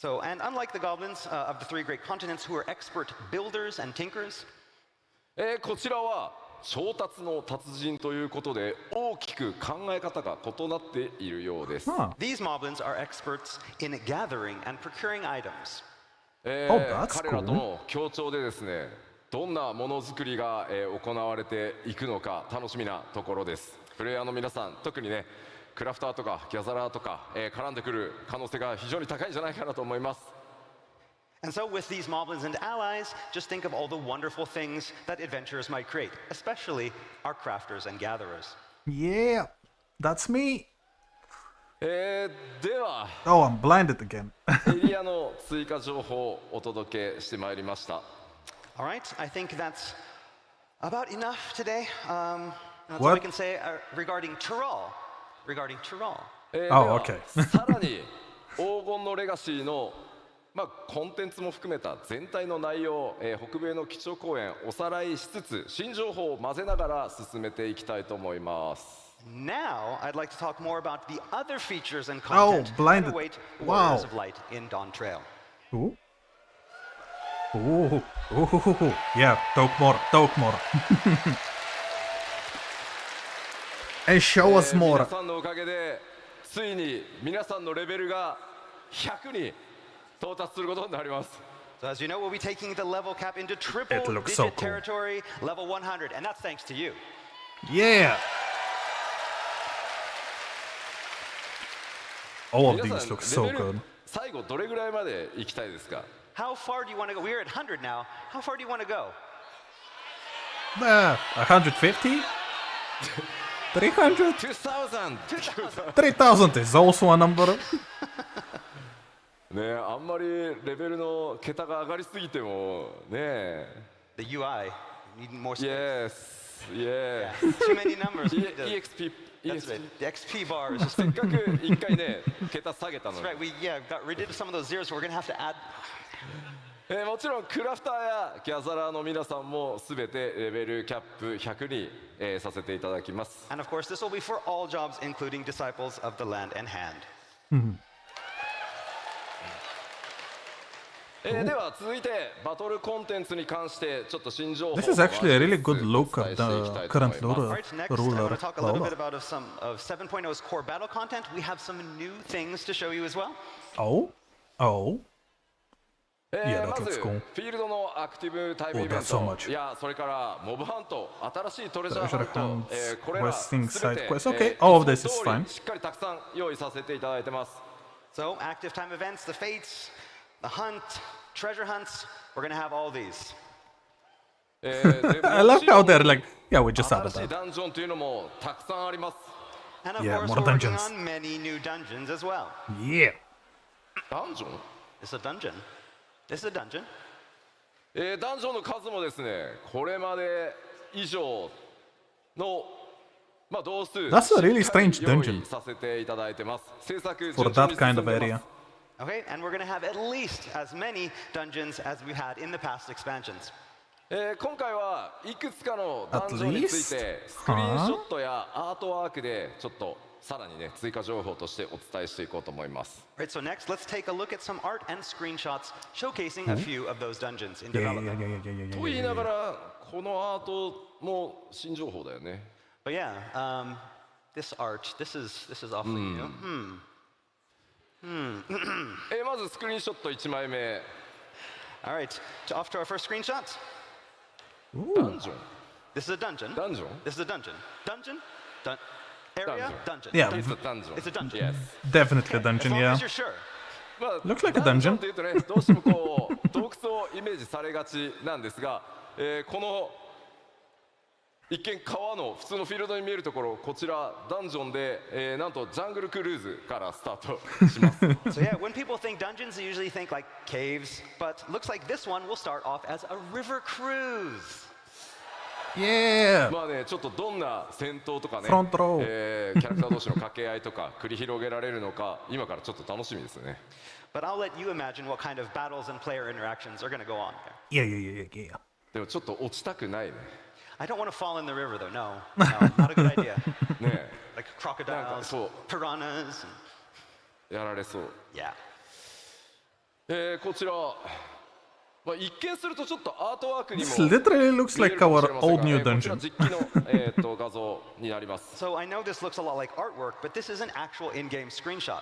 So, and unlike the goblins of the three great continents who are expert builders and tinkers, こちらは調達の達人ということで大きく考え方が異なっているようです。 Huh. these Moblins are experts in gathering and procuring items. Oh, that's 彼らとの協調でですね、どんなものづくりが、行われていくのか楽しみなところです。プレイヤーの皆さん、特にね、クラフターとかギャザラーとか、絡んでくる可能性が非常に高いんじゃないかなと思います。 And so, with these Moblins and allies, just think of all the wonderful things that adventurers might create, especially our crafters and gatherers. Yeah, that's me. では Oh, I'm blinded again. エリアの追加情報をお届けしてまいりました。 All right, I think that's about enough today. That's What? all we can say regarding Tyrol. Regarding Tyrol. では okay. さらに黄金のレガシーの、コンテンツも含めた全体の内容、北米の基調講演おさらいしつつ新情報を混ぜながら進めていきたいと思います。 Now, I'd like to talk more about the other features and Oh, content that blinded. await Wow. Warriors of Light in Dawn Trail. Ooh. Ooh. Ooh. Yeah, talk more. Talk more. And show us 皆 more. さんのおかげでついに皆さんのレベルが100に到達することになります。 So as you know, we'll be taking the level cap into triple It looks digit so cool. territory, level 100, and that's thanks to you. Yeah. All of 皆 these さん look so レベル good. 最後どれぐらいまで行きたいですか？ How far do you want to go? We're at 100 now. How far do you want to go? 150? 300? 2000 3000 is also a number. ねえ、あんまりレベルの桁が上がりすぎてもね The UI. Need more space. Yes, Yeah. yes. Too many numbers. EXP That's right. The XP bar is just せっかく一回ね桁下げたの That's に right. We got rid of some of those zeros, so we're gonna have to add. もちろんクラフターやギャザラーの皆さんもすべてレベルキャップ100に、させていただきます。 And of course, this will be for all jobs, including disciples of the land and hand. では続いてバトルコンテンツに関してちょっと新情報を This is actually a really good お look 伝え at していきた the いと思い current ます。 ruler. All right, next, I want to talk a little bit about some of 7.0's core battle content. We have some new things to show you as well. Oh? Oh? Yeah, that ま looks ず cool. フィールドのアクティブタイム Oh, イベン that's so ト much. いやそれからモブハント新しいトレジャーハ Treasure ント、 hunts, これら questing すべ side て、 quests. Okay, all of this い is つも通 fine. りしっかりたくさん用意させていただいてます。 So, active time events, the fates, the hunt, treasure hunts, we're going to have all these. I love how they're like, yeah, we just added 新しい that. ダンジョンというのもたくさんあります。 And of Yeah, course, more we're working dungeons. on many new dungeons as well. Yeah. ダンジョン It's a dungeon. This is a dungeon. ダンジョンの数もですねこれまで以上の同数 That's a really strange 用 dungeon 意させていただいてます。制作 For 順調に that kind 進ん of でます area. Okay, and we're going to have at least as many dungeons as we had in the past expansions. 今回はいくつかのダンジョンについてスクリーンショットやアートワークでちょっとさらにね追加情報としてお伝えしていこうと思います。Right, so next, let's take a look at some art and screenshots showcasing a few of those dungeons in Yeah, development.と言いながらこのアートも新情報だよね。But yeah, this art, this is awfully new. まずスクリーンショット1枚目。 All right, off to our first screenshot. ダンジョン。 This is a dungeon. ダンジョン This is a dungeon. Area? Dungeon. Yeah. It's a dungeon. It's a dungeon. Yes. Definitely a As dungeon, long yeah. as you're sure. まあ Looks like a ダンジョン dungeon. っていうとねどうしてもこう洞窟をイメージされがちなんですが、この一見川の普通のフィールドに見えるところこちらダンジョンで、なんとジャングルクルーズからスタートします。 So yeah, when people think dungeons, they usually think like caves, but looks like this one will start off as a river cruise. Yeah. まあねちょっとどんな戦闘とかね、フロントローキャラクター同士の掛け合いとか繰り広げられるのか今からちょっと楽しみですね。 But I'll let you imagine what kind of battles and player interactions are going to go on there. Yeah. でもちょっと落ちたくないね。 I don't want to fall in the river though. No, not a good idea. ね Like なんか crocodiles, そう piranhas. やられそう。 Yeah. こちら、まあ、一見するとちょっとアートワークにも This literally looks 見え like るかもし our れません old が new こちら dungeon. 実機の、画像になります。 So I know this looks a lot like artwork, but this is an actual in-game screenshot.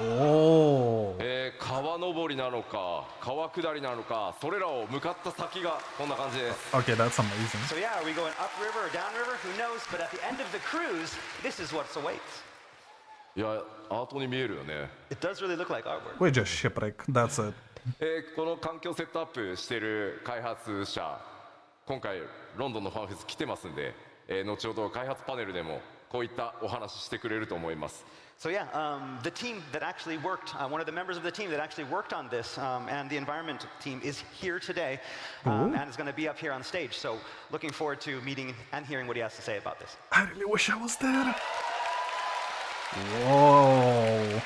Oh. 川登りなのか川下りなのかそれらを向かった先がこんな感じです。 Okay, that's amazing. So yeah, are we going upriver or downriver? Who knows? But at the end of the cruise, this is what awaits. いやアートに見えるよね。 It does really look like artwork. We just shipwreck. That's it. この環境セットアップしている開発者今回ロンドンのファンフェス来てますんで、後ほど開発パネルでもこういったお話してくれると思います。 So yeah, the team that actually worked, one of the members of the team that actually worked on this, and the environment team is here today, and is going to be up here on stage. So looking forward to meeting and hearing what he has to say about this. I really wish I was there. Whoa.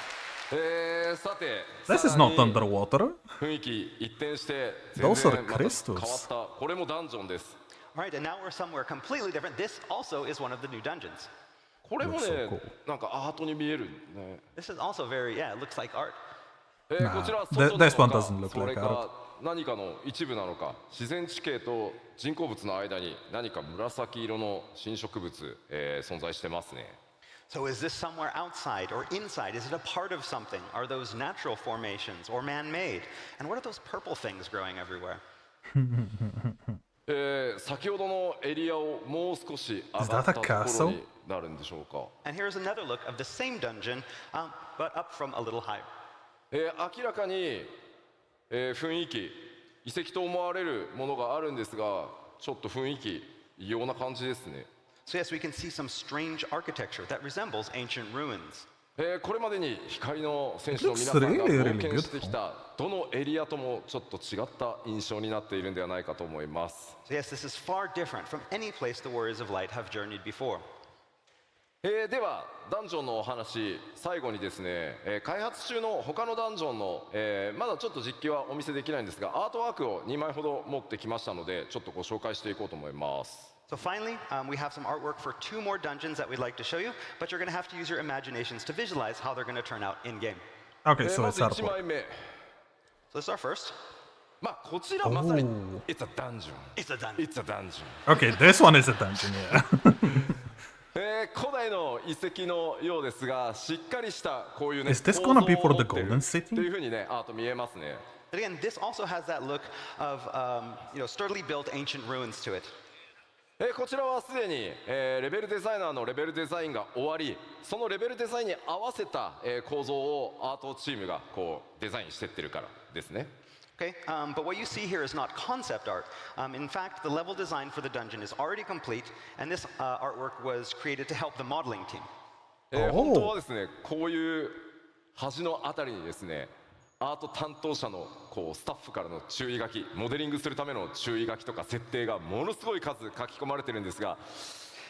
さて This is not underwater. 雰囲気一転して全 Those 然 are また変わ crystals. ったこれもダンジョンです。 All right, and now we're somewhere completely different. This also is one of the new dungeons. これもね Looks so cool. なんかアートに見えるね。 This is also very, yeah, it looks like art. こちら Nah, 外なの this one か doesn't look それ like か何かの一部なのか自然地形と人工物の間に何か紫色の新植物、存在してますね。 So is this somewhere outside or inside? Is it a part of something? Are those natural formations or man-made? And what are those purple things growing everywhere? 先ほどのエリアをもう少し上 Is が that った a とこ castle? ろになるんでしょうか。 And here's another look of the same dungeon, but up from a little higher. 明らかに、雰囲気遺跡と思われるものがあるんですがちょっと雰囲気異様な感じですね。 So yes, we can see some strange architecture that resembles ancient ruins. これまでに光の選手の皆さんが It looks really, 冒 really 険してきたどのエリアともちょっと違った印象になっているんではないかと思います。 So yes, this is far different from any place the Warriors of Light have journeyed before. ではダンジョンのお話最後にですね、開発中の他のダンジョンの、まだちょっと実機はお見せできないんですがアートワークを2枚ほど持ってきましたのでちょっとご紹介していこうと思います。 So finally, we have some artwork for 2 more dungeons that we'd like to show you, but you're going to have to use your imaginations to visualize how they're going to turn out in-game. Okay, so ま it's ず our 1枚目 So this is our first. まあこちらまさに It's a dungeon It's a dungeon. It's a dungeon Okay, this one is a dungeon, yeah. 古代の遺跡のようですがしっかりしたこういうね Is this gonna be for the 構造を持ってる Golden City? っていうふうにねアート見えますね。 But again, this also has that look of sturdily built ancient ruins to it. こちらはすでに、レベルデザイナーのレベルデザインが終わりそのレベルデザインに合わせた、構造をアートチームがこうデザインしてってるからですね。 Okay, but what you see here is not concept art. In fact, the level design for the dungeon is already complete, and this artwork was created to help the modeling team. 本当はですねこういう端のあたりにですねアート担当者のこうスタッフからの注意書きモデリングするための注意書きとか設定がものすごい数書き込まれてるんですが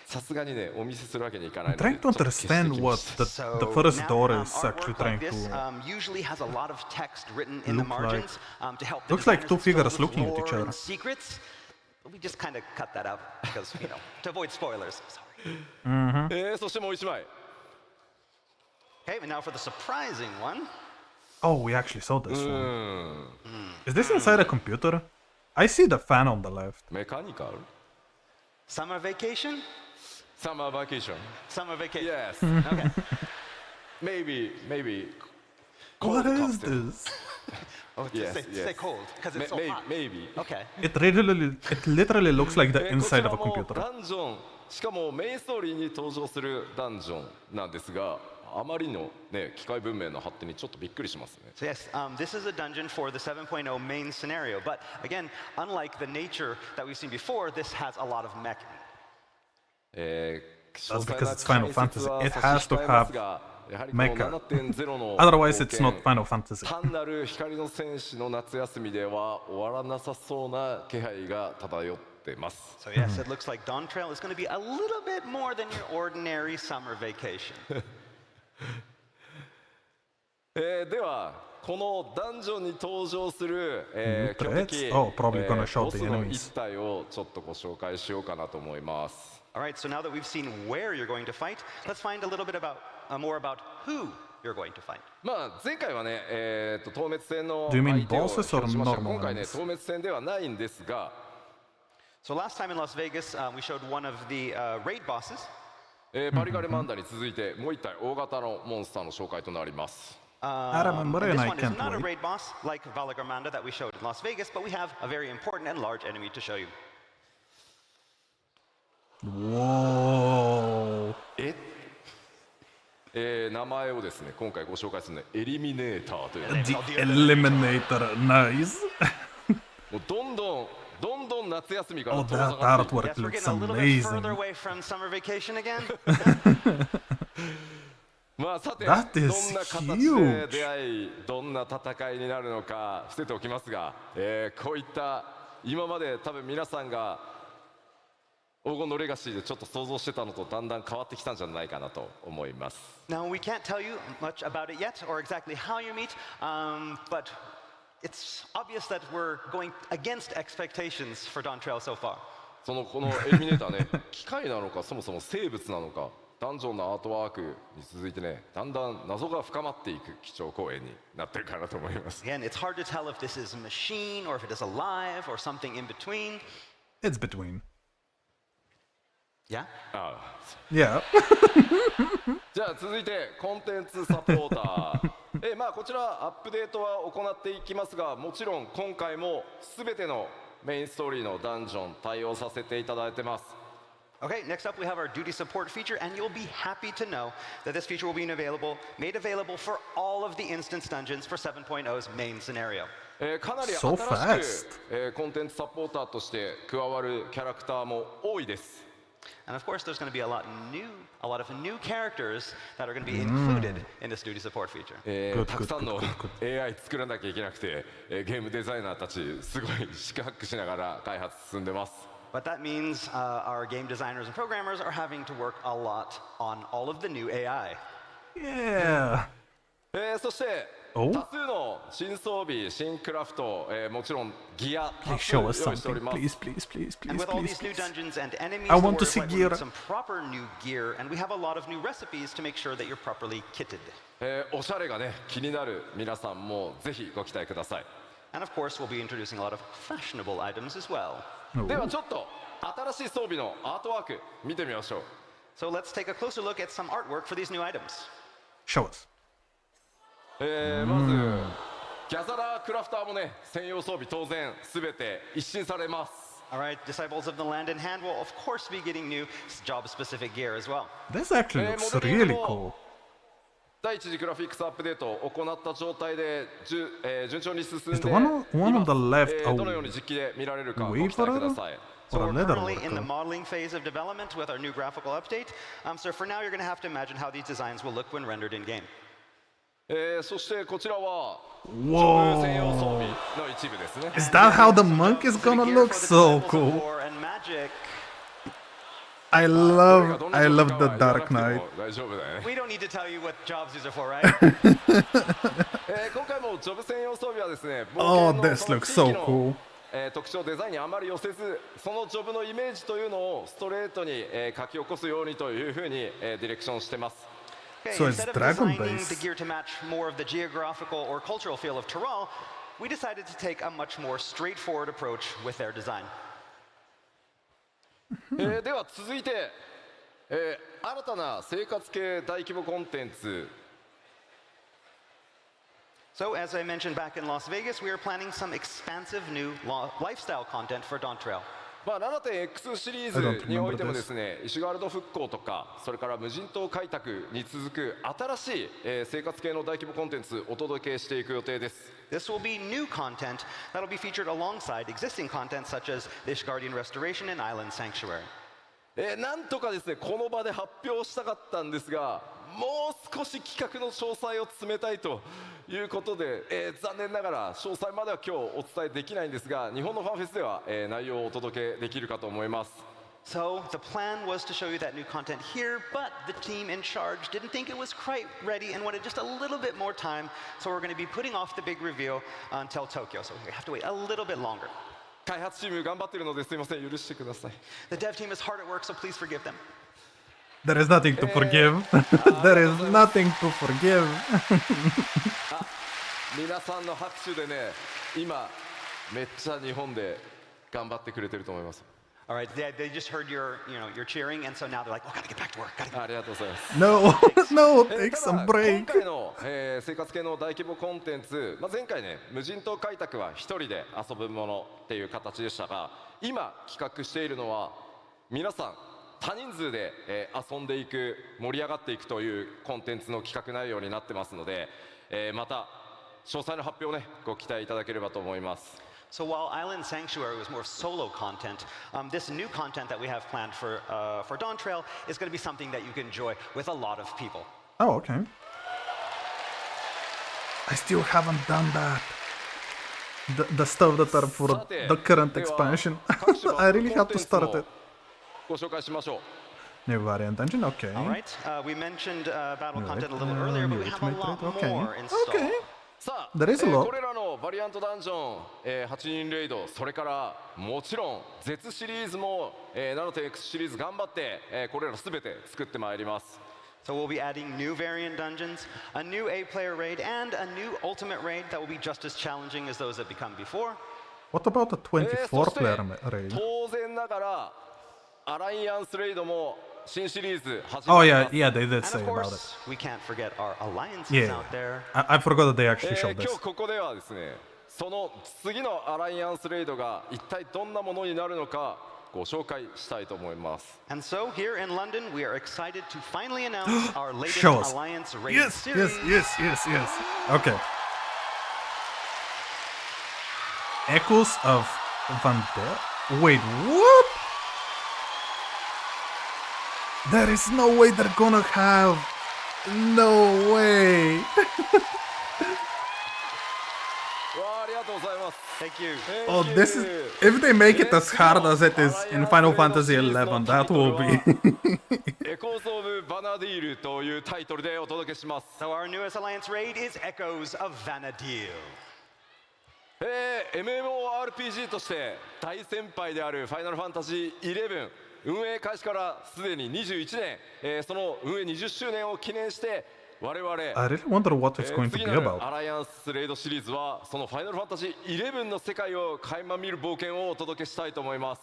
さすがにねお見せするわけにいかないので I'm trying to understand what the first door is actually artwork like trying this to usually has a lot of text written in the look like. margins to help the Looks like designers two figures fill with looking at lore each and other. secrets. we just kind of cut that out because, to avoid spoilers. Sorry. そしてもう一枚 Okay, and now for the surprising one. Oh, we actually saw this one. Is this inside a computer? I see the fan on the left. メカニカル Summer vacation? サマーバケーション Summer vacation. Yes Okay. maybe What cold is costume. this? Oh, Yes, say yes. cold, because it's so hot. maybe Okay. It literally looks like the こち inside ら of a も computer. ダンジョンしかもメインストーリーに登場するダンジョンなんですがあまりのね機械文明の発展にちょっとびっくりしますね So yes, this is a dungeon for the 7.0 main scenario. But again, unlike the nature that we've seen before, this has a lot of mech. That's because it's Final Fantasy. It has to have mecha. Otherwise, it's not Final Fantasy. 単なる光の戦士の夏休みでは終わらなさそうな気配が漂ってます So yes, it looks like Dawn Trail is going to be a little bit more than your ordinary summer vacation. ではこのダンジョンに登場する、強敵、 Oh, probably gonna show ボス the の enemies. 一体をちょっとご紹介しようかなと思います All right, so now that we've seen where you're going to fight, let's find a little bit more about who you're going to fight. まあ前回はね、透滅戦の Do you mean 相手を bosses or 表しました normal 今回ね enemies? 透滅戦ではないんですが、 So last time in Las Vegas, we showed one of the raid bosses. バリガレマンダに続いてもう一体大型のモンスターの紹介となります I remember And and this I one is can't not a wait. raid boss like Valagarmanda that we showed in Las Vegas, but we have a very important and large enemy to show you. Whoa. 名前をですね今回ご紹介するのはエリミネーターという、 The Eliminator. Nice. もうどんどん夏休みから Oh, 遠ざ that かっていく artwork Yes, we're looks getting a little bit amazing. further away from summer vacation again. まあさて That どん is な形で huge. 出会いどんな戦いになるのか伏せておきますが、こういった今まで多分皆さんが黄金のレガシーでちょっと想像してたのとだんだん変わってきたんじゃないかなと思います Now, we can't tell you much about it yet or exactly how you meet, but it's obvious that we're going against expectations for Dawn Trail so far. このエリミネーターね機械なのかそもそも生物なのかダンジョンのアートワークに続いてねだんだん謎が深まっていく基調講演になってるかなと思います Again, it's hard to tell if this is a machine or if it is alive or something in between. It's between. Yeah? ああ Yeah. じゃあ続いてコンテンツサポーターまあこちらアップデートは行っていきますがもちろん今回も全てのメインストーリーのダンジョン対応させていただいてます Okay, next up we have our duty support feature, and you'll be happy to know that this feature will be made available for all of the instance dungeons for 7.0's main scenario. かなり So 新しく、コンテンツサポーターとして加わるキャラクターも多いです And of course, there's going to be a lot of new characters that are going to be included in this duty support feature. たくさんの AI 作らなきゃいけなくて、ゲームデザイナーたちすごい四苦八苦しながら開発進んでます But that means our game designers and programmers are having to work a lot on all of the new AI. Yeah. そしてお多数の新装備新クラフト、もちろんギア Please 多数 show 用意 us しており something. ます Please, please, please, And please, with all please, these new please. dungeons and enemies, I the want to Warriors see Light will need gear. some proper new gear, and we have a lot of new recipes to make sure that you're properly kitted. おしゃれがね気になる皆さんもぜひご期待ください And of course, we'll be introducing a lot of fashionable items as well. ではちょっと新しい装備のアートワーク見てみましょう So let's take a closer look at some artwork for these new items. Show us. まずギャザラークラフターもね専用装備当然すべて一新されます All right, disciples of the land in hand will of course be getting new job-specific gear as well. This actually looks really cool. 第一次グラフィックスアップデートを行った状態で順調に進んで Is the one on the left どのように実機で見られるかご Weaver? 期待ください So Or a we're leather currently in the worker? modeling phase of development with our new graphical update. So for now, you're going to have to imagine how these designs will look when rendered in game. そしてこちらは Whoa. 専用装備の一部ですね Is that how the monk is Specific gonna gear look? for the So disciples of cool. war and magic. I love the Dark Knight. 大丈夫だよね We don't need to tell you what jobs these are for, right? 今回もジョブ専用装備はですね Oh, 冒険の this その looks 地 so 域の cool. 特徴デザインにあまり寄せず、そのジョブのイメージというのをストレートに、書き起こすようにというふうに、ディレクションしてます。Okay, So it's instead of dragon designing based. the gear to match more of the geographical or cultural feel of Tyrol, we decided to take a much more straightforward approach with their design. では続いて、新たな生活系大規模コンテンツ So, as I mentioned back in Las Vegas, we are planning some expansive new lifestyle content for Dawntrail. まあ、7.X シリー I don't ズにおいても remember ですね、イシュガルド復興とか、それから無人島開拓に続く新しい、生活系の大規模コンテンツお届けしていく予定です。This will be new content that will be featured alongside existing content such as the Ishgardian Restoration and Island Sanctuary. なんとかですね、この場で発表したかったんですが、もう少し企画の詳細を詰めたいということで、残念ながら詳細までは今日お伝えできないんですが、日本のファンフェスでは、内容をお届けできるかと思います。So, the plan was to show you that new content here, but the team in charge didn't think it was quite ready and wanted just a little bit more time, so we're going to be putting off the big reveal until Tokyo, so we have to wait a little bit longer. 開発チーム頑張っているのですいません、許してください。 The dev team is hard at work, so please forgive them. There is nothing to forgive. There is nothing to forgive. 皆さんの拍手でね、今めっちゃ日本で頑張ってくれてると思います。 All right, they just heard your cheering, and so now they're like, oh, gotta get back to work. Gotta ありがとうございます。 No, no, take ただ some break. 今回の、生活系の大規模コンテンツ、前回ね、無人島開拓は一人で遊ぶものっていう形でしたが、今企画しているのは皆さん多人数で、遊んでいく、盛り上がっていくというコンテンツの企画内容になってますので、また詳細の発表をね、ご期待いただければと思います。 So while Island Sanctuary was more solo content, this new content that we have planned for Dawntrail is going to be something that you can enjoy with a lot of people. Oh, okay. I still haven't done that. The stuff that are for the current expansion. I really have to start it. ご紹介しましょう。 New variant engine, okay. All right, we mentioned battle New content a little ultimate earlier, but we rate, have a lot okay. more installed. Okay. さあ、 There is a lot. これらのバリアントダンジョン、8人レイド、それからもちろん Z シリーズも、7.X シリーズ頑張って、これらすべて作ってまいります。 So we'll be adding new variant dungeons, a new 8-player raid, and a new ultimate raid that will be just as challenging as those that become before. What about the そして 24-player raid? 当然ながらアライアンスレイドも新シリーズ始 Oh まりま yeah, す。 yeah, they did And say of about it. course, we can't forget our alliances Yeah, out there. I forgot that they actually showed 今 this. 日ここではですね、その次のアライアンスレイドが一体どんなものになるのかご紹介したいと思います。 And so here in London, we are excited to finally announce our latest Show us. alliance raid Yes, series. yes. Okay. Echoes of Vandal? Wait, what? There is no way they're gonna have... No way! わあ、ありがとうございます。 Thank you. Oh, this is... If they make it as hard as it is in Final Fantasy XI, that will be... エコーズ・オブ・バナディールというタイトルでお届けします。 So our newest alliance raid is Echoes of Vanadil. MMORPG として大先輩であるファイナルファンタジー11運営開始からすでに21年、その運営20周年を記念して我々 I really wonder what it's going to 次 be なる about. アライアンスレイドシリーズはそのファイナルファンタジー11の世界を垣間見る冒険をお届けしたいと思います。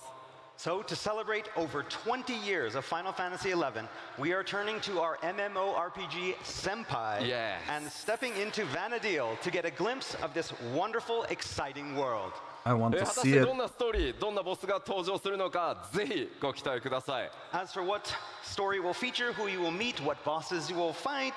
So to celebrate over 20 years of Final Fantasy XI, we are turning to our MMORPG Senpai Yes. and stepping into Vanadil to get a glimpse of this wonderful, exciting world. I want 果 to たし see て it. どんなストーリー、どんなボスが登場するのか、ぜひご期待ください。 As for what story will feature, who you will meet, what bosses you will fight,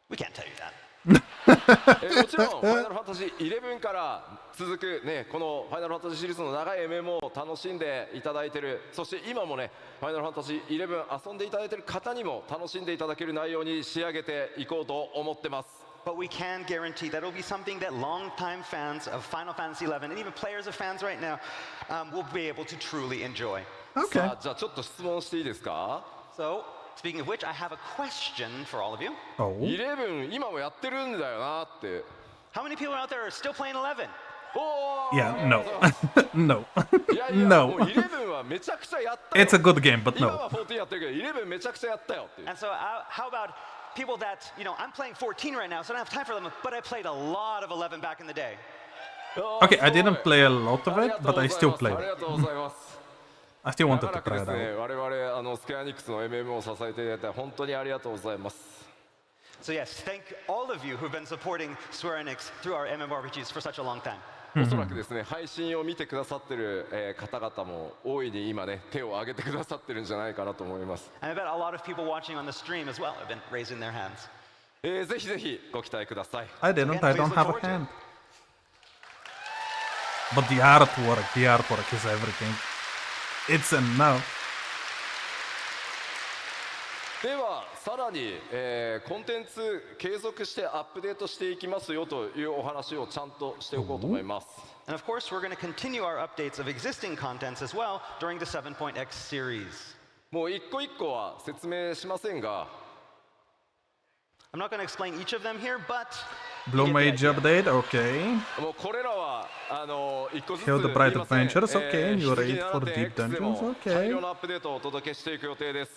we can't tell you that. もちろんファイナルファンタジー11から続くね、このファイナルファンタジーシリーズの長い MMO を楽しんでいただいている、そして今もねファイナルファンタジー11遊んでいただいている方にも楽しんでいただける内容に仕上げていこうと思ってます。 But we can guarantee that it will be something that longtime fans of Final Fantasy XI and even players of fans right now will be able to truly enjoy. Okay. さあ、じゃあちょっと質問していいですか？ So, speaking of which, I have a question for all of you. Oh. 11今もやってるんだよなって。 How many people out there are still playing 11? Yeah, no. No. いやいや、も No. う11はめちゃくちゃやったよ。 It's a good game, but 今 no. は14やってるけど、11めちゃくちゃやったよっていう。 And so, how about people that, I'm playing 14 right now, so I don't have time for them, but I played a lot of 11 back in the day. Okay, I didn't play a lot of it, but I still played あり it. がとうございます。 I still 長 wanted ら to く try です it ね、 out. 我々スクエアニックスの MMO を支えていただいて本当にありがとうございます。 So yes, thank all of you who've been supporting Square Enix through our MMORPGs for such a long time. おそらくですね、配信を見てくださってる、方々も大いに今ね、手を挙げてくださってるんじゃないかなと思います。 And I bet a lot of people watching on the stream as well have been raising their hands. ぜひぜひご期待ください。 I didn't, Again, I please don't look have a forward to it. hand. But the artwork is everything. It's enough. ではさらに、コンテンツ継続してアップデートしていきますよというお話をちゃんとしておこうと思います。 And of course, we're going to continue our updates of existing contents as well during the 7.x series. もう一個一個は説明しませんが、 I'm not going to explain each of them here, but Blue you Mage get the idea. update, okay. もうこれらは一個ずつ Kill the 言い Bright ません。 Adventures, okay. You 引き raid for 続き deep7.x でも dungeons, 大 okay. 量のアップデートをお届けしていく予定です。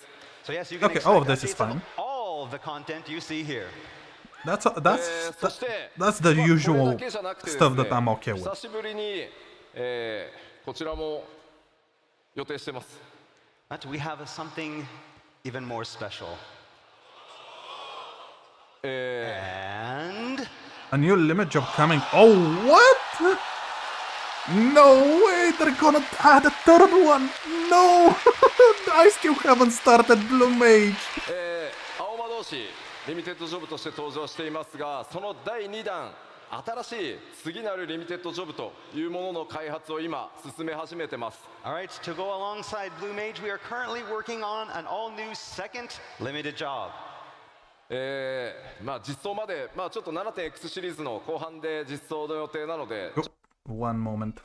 So yes, you can Okay, expect all of this is updates of fine. all the content you see here. That's そして that's the これ usual だけじゃなくてですね stuff that I'm okay with. 久しぶりに、こちらも予定してます。 But we have something even more special. え And A new limit job coming. Oh, what? No way, they're gonna add a third one. No, I still haven't started Blue Mage. 青魔同士リミテッドジョブとして登場していますが、その第2弾新しい次なるリミテッドジョブというものの開発を今進め始めてます。 all right, to go alongside Blue Mage, we are currently working on an all-new second limited job. まあ実装まで、まあちょっと 7.x シリーズの後半で実装の予定なので、 One moment.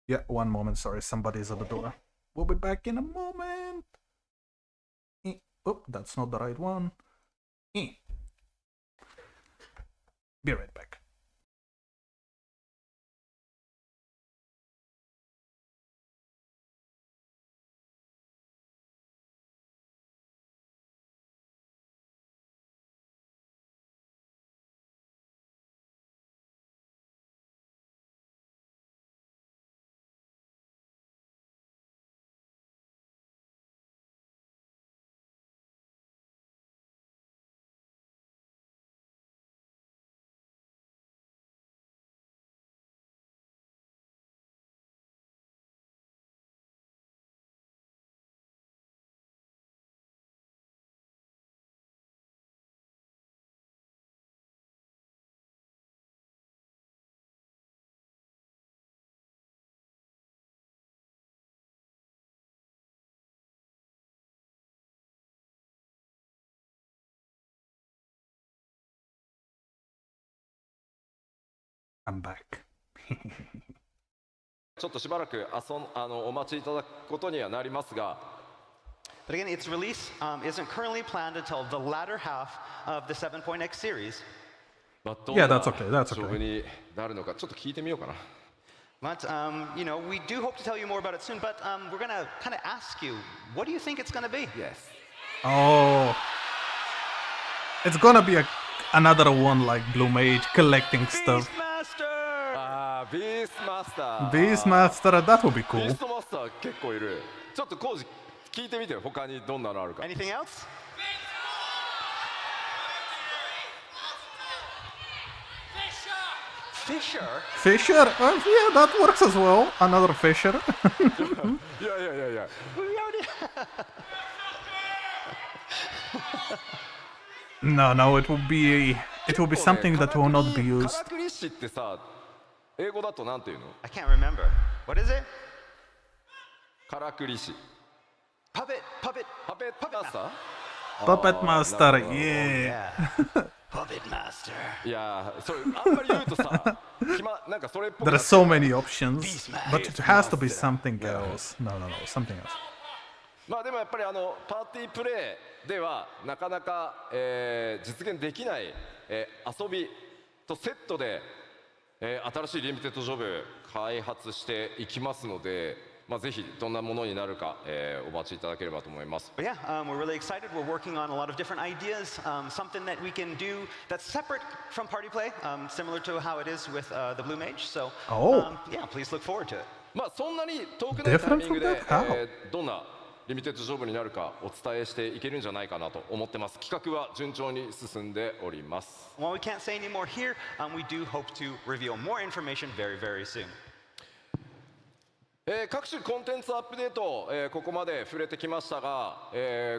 Yeah, one moment. Sorry, somebody's at the door. We'll be back in a moment. Oh, that's not the right one. Be right back. I'm back. ちょっとしばらくお待ちいただくことにはなりますが、 But again, its release isn't currently planned until the latter half of the 7.x series. まあどん Yeah, な that's okay, that's okay. ジョブになるのかちょっと聞いてみようかな。 But, we do hope to tell you more about it soon, but we're going to kind of ask you, what do you think it's going to be? Yes. Oh, it's gonna be another one like Blue Mage collecting stuff. Beastmaster! ビーストマスター。 Beastmaster, that would be ビ cool. ーストマスター結構いる。ちょっとコウジ聞いてみてよ。他にどんなのあるか。 Anything else? Fisher? Fisher? Yeah, that works as well. Another Fisher. いやいやいやいや。 We already No, it will be something that will not be カ used. ラクリシってさ、英語だとなんていうの？ I can't remember. What is it? カラクリシ。 Puppet. パペットマスター？ Puppet Master, no. yeah. Puppet Master. いやー、それあんまり言うとさ、なんかそれっぽく There な are っ so て many options, but it has to be something else. No, something else. まあでもやっぱりパーティープレイではなかなか、実現できない、遊びとセットで新しいリミテッドジョブ開発していきますので、ぜひどんなものになるか、お待ちいただければと思います。But yeah, we're really excited. We're working on a lot of different ideas, something that we can do that's separate from party play, similar to how it is with the Blue Mage. So yeah, please look forward to it. そんなに遠くないタイミングで Different from that? How? どんなリミテッドジョブになるかお伝えしていけるんじゃないかなと思ってます。企画は順調に進んでおります。While we can't say any more here, we do hope to reveal more information very, very soon. 各種コンテンツアップデート、ここまで触れてきましたが、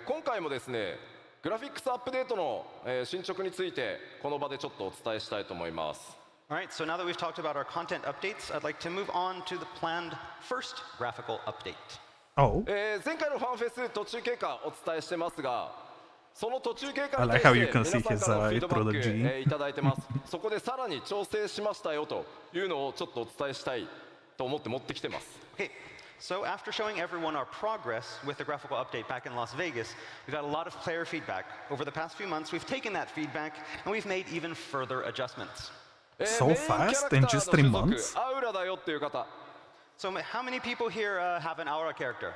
今回もですねグラフィックスアップデートの、進捗についてこの場でちょっとお伝えしたいと思います。All right, so now that we've talked about our content updates, I'd like to move on to the planned first graphical update. Oh. 前回のファンフェス途中経過お伝えしてますが、その途中経過 I に like 対 how し you て can 皆 see さん his からのフィードバック、 trilogy. いただいてます。そこでさらに調整しましたよというのをちょっとお伝えしたいと思って持ってきてます。Okay, so after showing everyone our progress with the graphical update back in Las Vegas, we got a lot of player feedback. Over the past few months, we've taken that feedback and we've made even further adjustments. So fast in just 3 months? アウラだよっていう方。 So how many people here have an Aura character?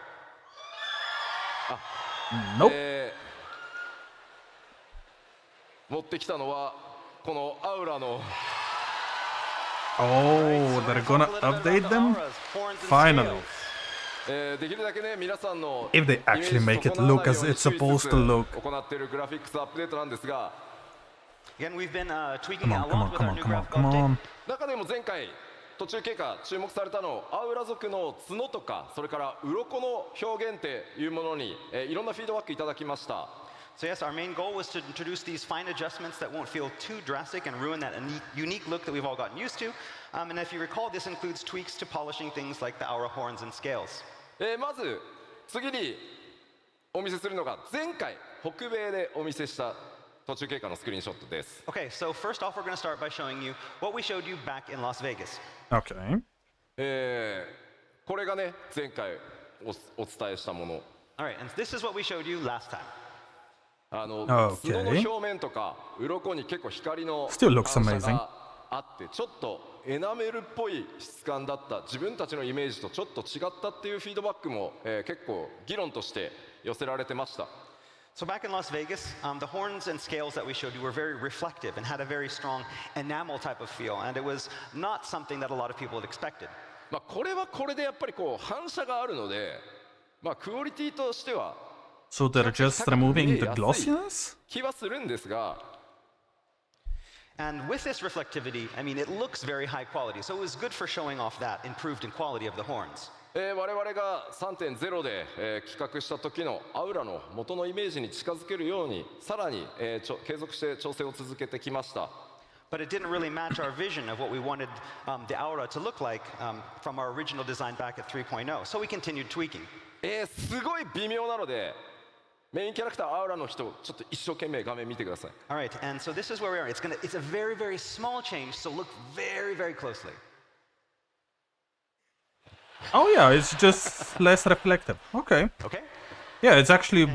Nope. 持ってきたのはこのアウラの Oh, they're gonna update them? Finally. できるだけね皆さんの If they actually make it look as it's supposed to look. 行っているグラフィックスアップデートなんですが、 Again, we've been tweaking Come on, a come on, lot with come our on, new come on, graphical come update. on. 中でも前回途中経過注目されたのアウラ族の角とかそれから鱗の表現っていうものに、いろんなフィードバックいただきました。 So yes, our main goal was to introduce these fine adjustments that won't feel too drastic and ruin that unique look that we've all gotten used to. And if you recall, this includes tweaks to polishing things like the aura horns and scales. まず次にお見せするのが前回北米でお見せした途中経過のスクリーンショットです。 Okay, so first off, we're going to start by showing you what we showed you back in Las Vegas. Okay. これがね前回お伝えしたもの。 All right, and this is what we showed you last time. 角の Okay. 表面とか鱗に結構光の Still looks 反射 amazing. があってちょっとエナメルっぽい質感だった自分たちのイメージとちょっと違ったっていうフィードバックも、結構議論として寄せられてました。 So back in Las Vegas, the horns and scales that we showed you were very reflective and had a very strong enamel type of feel, and it was not something that a lot of people had expected. これはこれでやっぱりこう反射があるので、クオリティとしては So they're just removing the glossiness? 気はするんですが、 And with this reflectivity, I mean, it looks very high quality, so it was good for showing off that improved in quality of the horns. 我々が 3.0 で、企画した時のアウラの元のイメージに近づけるようにさらに、継続して調整を続けてきました。 But it didn't really match our vision of what we wanted the aura to look like from our original design back at 3.0, so we continued tweaking. すごい微妙なのでメインキャラクターアウラの人ちょっと一生懸命画面見てください。 All right, and so this is where we are. It's a very, very small change, so look very, very closely. Oh yeah, it's just less reflective. Okay. Okay? Yeah, it's actually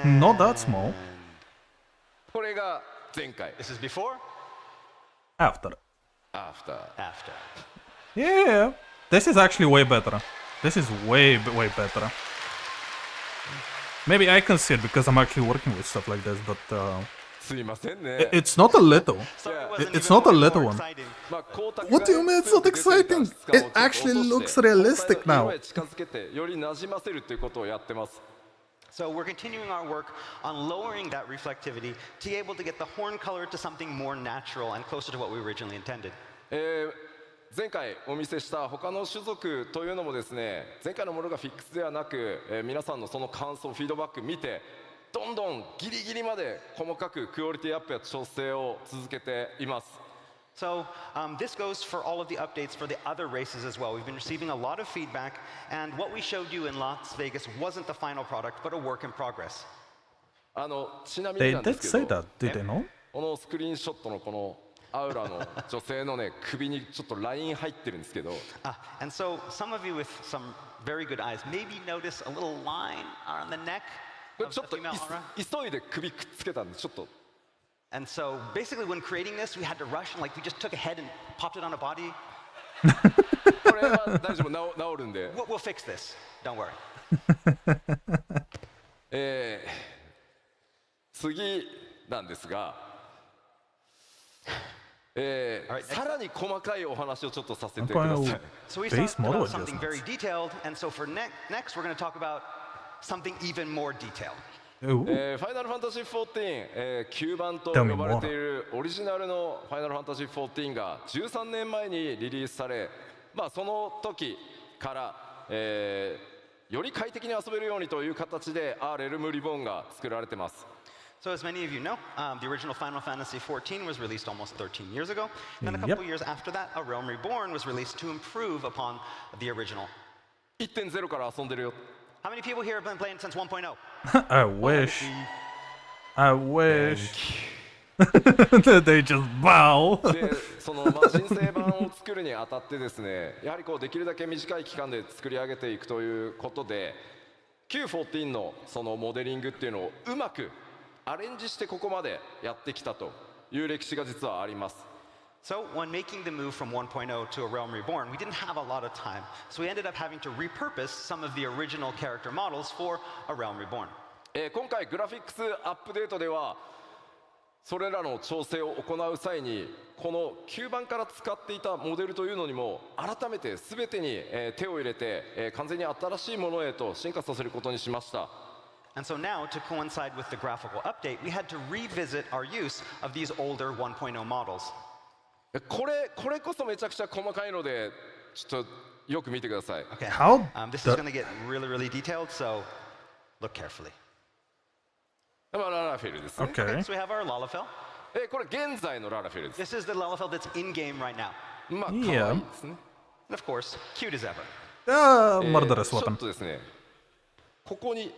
not that small. これが前回 This is before, After. アフター after. Yeah, this is actually way better. This is way better. Maybe I can see it because I'm actually working with stuff like this, but すいませんね。 it's not a little. So it wasn't It's even not a more little one. exciting. What do you mean it's not exciting? It actually looks realistic now. 近づけてより馴染ませるということをやってます。 So we're continuing our work on lowering that reflectivity to be able to get the horn color to something more natural and closer to what we originally intended. 前回お見せした他の種族というのもですね前回のものがフィックスではなく、皆さんのその感想フィードバック見てどんどんギリギリまで細かくクオリティアップや調整を続けています。 So this goes for all of the updates for the other races as well. We've been receiving a lot of feedback, and what we showed you in Las Vegas wasn't the final product, but a work in progress. ちなみに They なんで did すけ say ど that, did they know? このスクリーンショットのこのアウラの女性のね首にちょっとライン入ってるんですけど And so some of you with some very good eyes maybe notice a little line on the neck これ of ちょ the っと female aura. 急いで首くっつけたんでちょっと And so basically when creating this, we had to rush and like we just took a head and popped it on a body. これは大丈夫、治るんで。We'll fix this. Don't worry. 次なんですが、さらに細かいお話をちょっとさせてください。So we Base talked model about something very detailed, and so for next we're going to talk about something even more detailed. ファイナルファンタジー14、9番と呼ばれているオリジナルのファイナルファンタジー14が13年前にリリースされ、まあ、その時から、より快適に遊べるようにという形で Realm Reborn が作られています。So as many of you know, the original Final Fantasy XIV was released almost 13 years ago. And a couple years after that, A Realm Reborn was released to improve upon the original. 1.0 から遊んでるよ。How many people here have been playing since 1.0? I wish. I wish. They just bow. で、そのまあ新生版を作るにあたってですね、やはりこうできるだけ短い期間で作り上げていくということで、旧14のそのモデリングっていうのをうまくアレンジしてここまでやってきたという歴史が実はあります。So when making the move from 1.0 to A Realm Reborn, we didn't have a lot of time. So we ended up having to repurpose some of the original character models for A Realm Reborn. 今回グラフィックスアップデートではそれらの調整を行う際にこの9番から使っていたモデルというのにも改めて全てに手を入れて完全に新しいものへと進化させることにしました。And so now, to coincide with the graphical update, we had to revisit our use of these older 1.0 models. これこそめちゃくちゃ細かいのでちょっとよく見てください。Okay. How This is going to get really, really detailed, so look carefully. まあララフェルですね。Okay. So we have our Lalafell. これ現在のララフェルです。 This is the Lalafell that's in game right now. まあ可愛い Yeah. ですね。 And of course, cute as ever. Murderous ちょっ weapon. とですね、ここに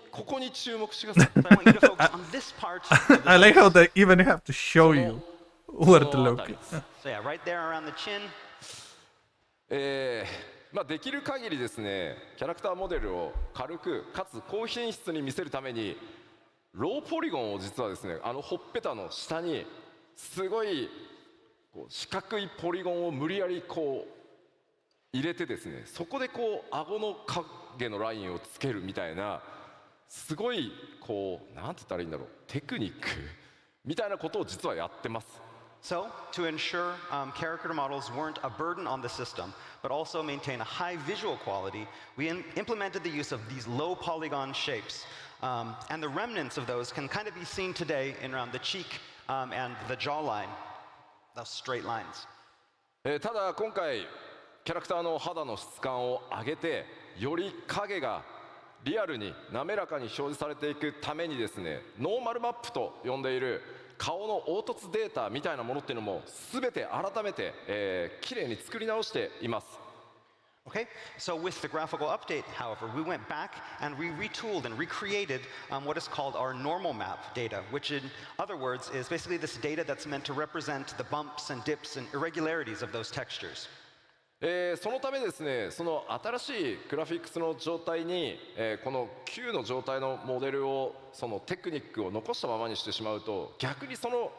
注目してください。 So I want you to focus on this part. Of the I like how they even have to show you where to この look. 辺りです So yeah, right there around the chin. まあできる限りですね、キャラクターモデルを軽くかつ高品質に見せるためにローポリゴンを実はですね、ほっぺたの下にすごいこう四角いポリゴンを無理やりこう入れてですね、そこでこう顎の影のラインをつけるみたいなすごいこうなんて言ったらいいんだろう、テクニックみたいなことを実はやってます。So, to ensure character models weren't a burden on the system, but also maintain a high visual quality, we implemented the use of these low polygon shapes. And the remnants of those can kind of be seen today in around the cheek and the jawline, those straight lines. ただ今回キャラクターの肌の質感を上げてより影がリアルに滑らかに表示されていくためにですね、ノーマルマップと呼んでいる顔の凹凸データみたいなものっていうのも全て改めて、きれいに作り直しています。Okay, so with the graphical update, however, we went back and we retooled and recreated what is called our normal map data, which in other words is basically this data that's meant to represent the bumps and dips and irregularities of those textures. そのためですね、その新しいグラフィックスの状態に、この旧の状態のモデルをそのテクニックを残したままにしてしまうと、逆にその